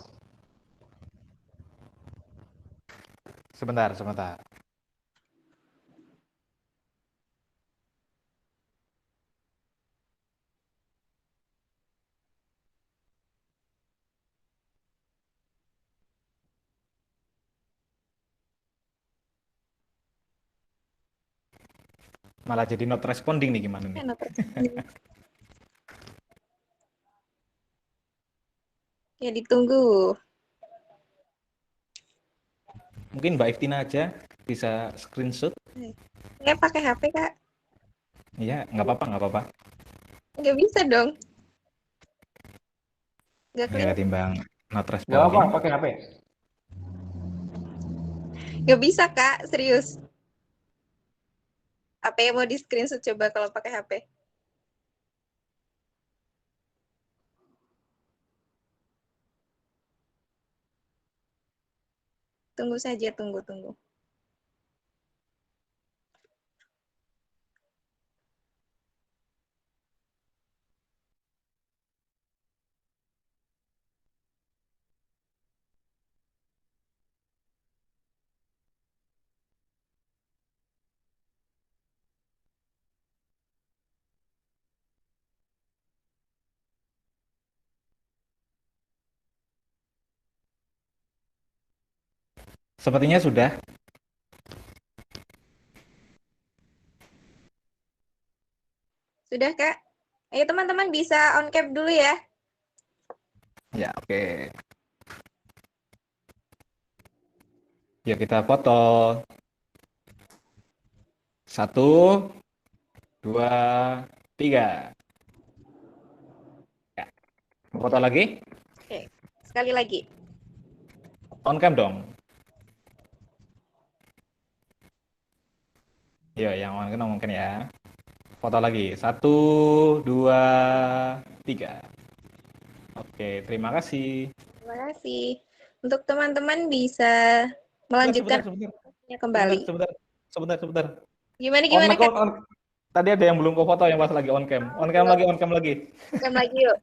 Speaker 2: Sebentar. Malah jadi not responding nih gimana nih?
Speaker 1: Not ya, ditunggu.
Speaker 2: Mungkin Mbak Iftina aja bisa screenshot.
Speaker 1: Nggak pakai HP, Kak.
Speaker 2: Iya, nggak apa-apa, nggak apa-apa.
Speaker 1: Nggak bisa dong. Nggak
Speaker 2: Ya,
Speaker 1: kelihatan.
Speaker 2: ketimbang not
Speaker 4: Nggak
Speaker 2: responding.
Speaker 4: apa-apa, pakai HP.
Speaker 1: Nggak bisa, Kak. Serius. Apa yang mau di screenshot coba kalau pakai HP? Tunggu saja, tunggu.
Speaker 2: Sepertinya sudah.
Speaker 1: Sudah, Kak? Ayo teman-teman bisa on cam dulu ya.
Speaker 2: Ya, oke. Yuk kita foto. 1, 2, 3. Ya. Mau foto lagi?
Speaker 1: Oke, sekali lagi.
Speaker 2: On cam dong. Yo, yang on cam mungkin ya. Foto lagi. 1, 2, 3. Oke, terima kasih.
Speaker 1: Terima kasih. Untuk teman-teman bisa melanjutkan
Speaker 2: Sebentar.
Speaker 1: kembali.
Speaker 2: Sebentar.
Speaker 1: Gimana
Speaker 2: On,
Speaker 1: Kak?
Speaker 2: on. Tadi ada yang belum ke foto yang pas lagi on cam. On cam lagi.
Speaker 1: On cam lagi yuk.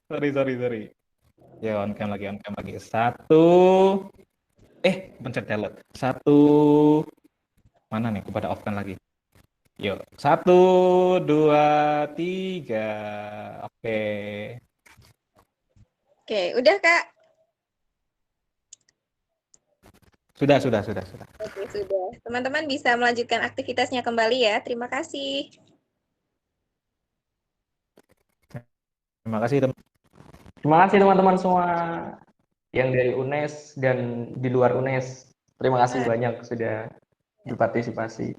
Speaker 2: Sorry. Ya, on cam lagi. 1. Pencet delete. 1. Mana nih? Aku pada off kan lagi. Yuk, 1, 2, 3. Oke.
Speaker 1: Oke, udah Kak.
Speaker 2: Sudah.
Speaker 1: Oke, sudah. Teman-teman bisa melanjutkan aktivitasnya kembali ya. Terima kasih.
Speaker 2: Terima kasih, teman.
Speaker 4: Terima kasih teman-teman semua yang dari UNES dan di luar UNES. Terima kasih banyak sudah berpartisipasi.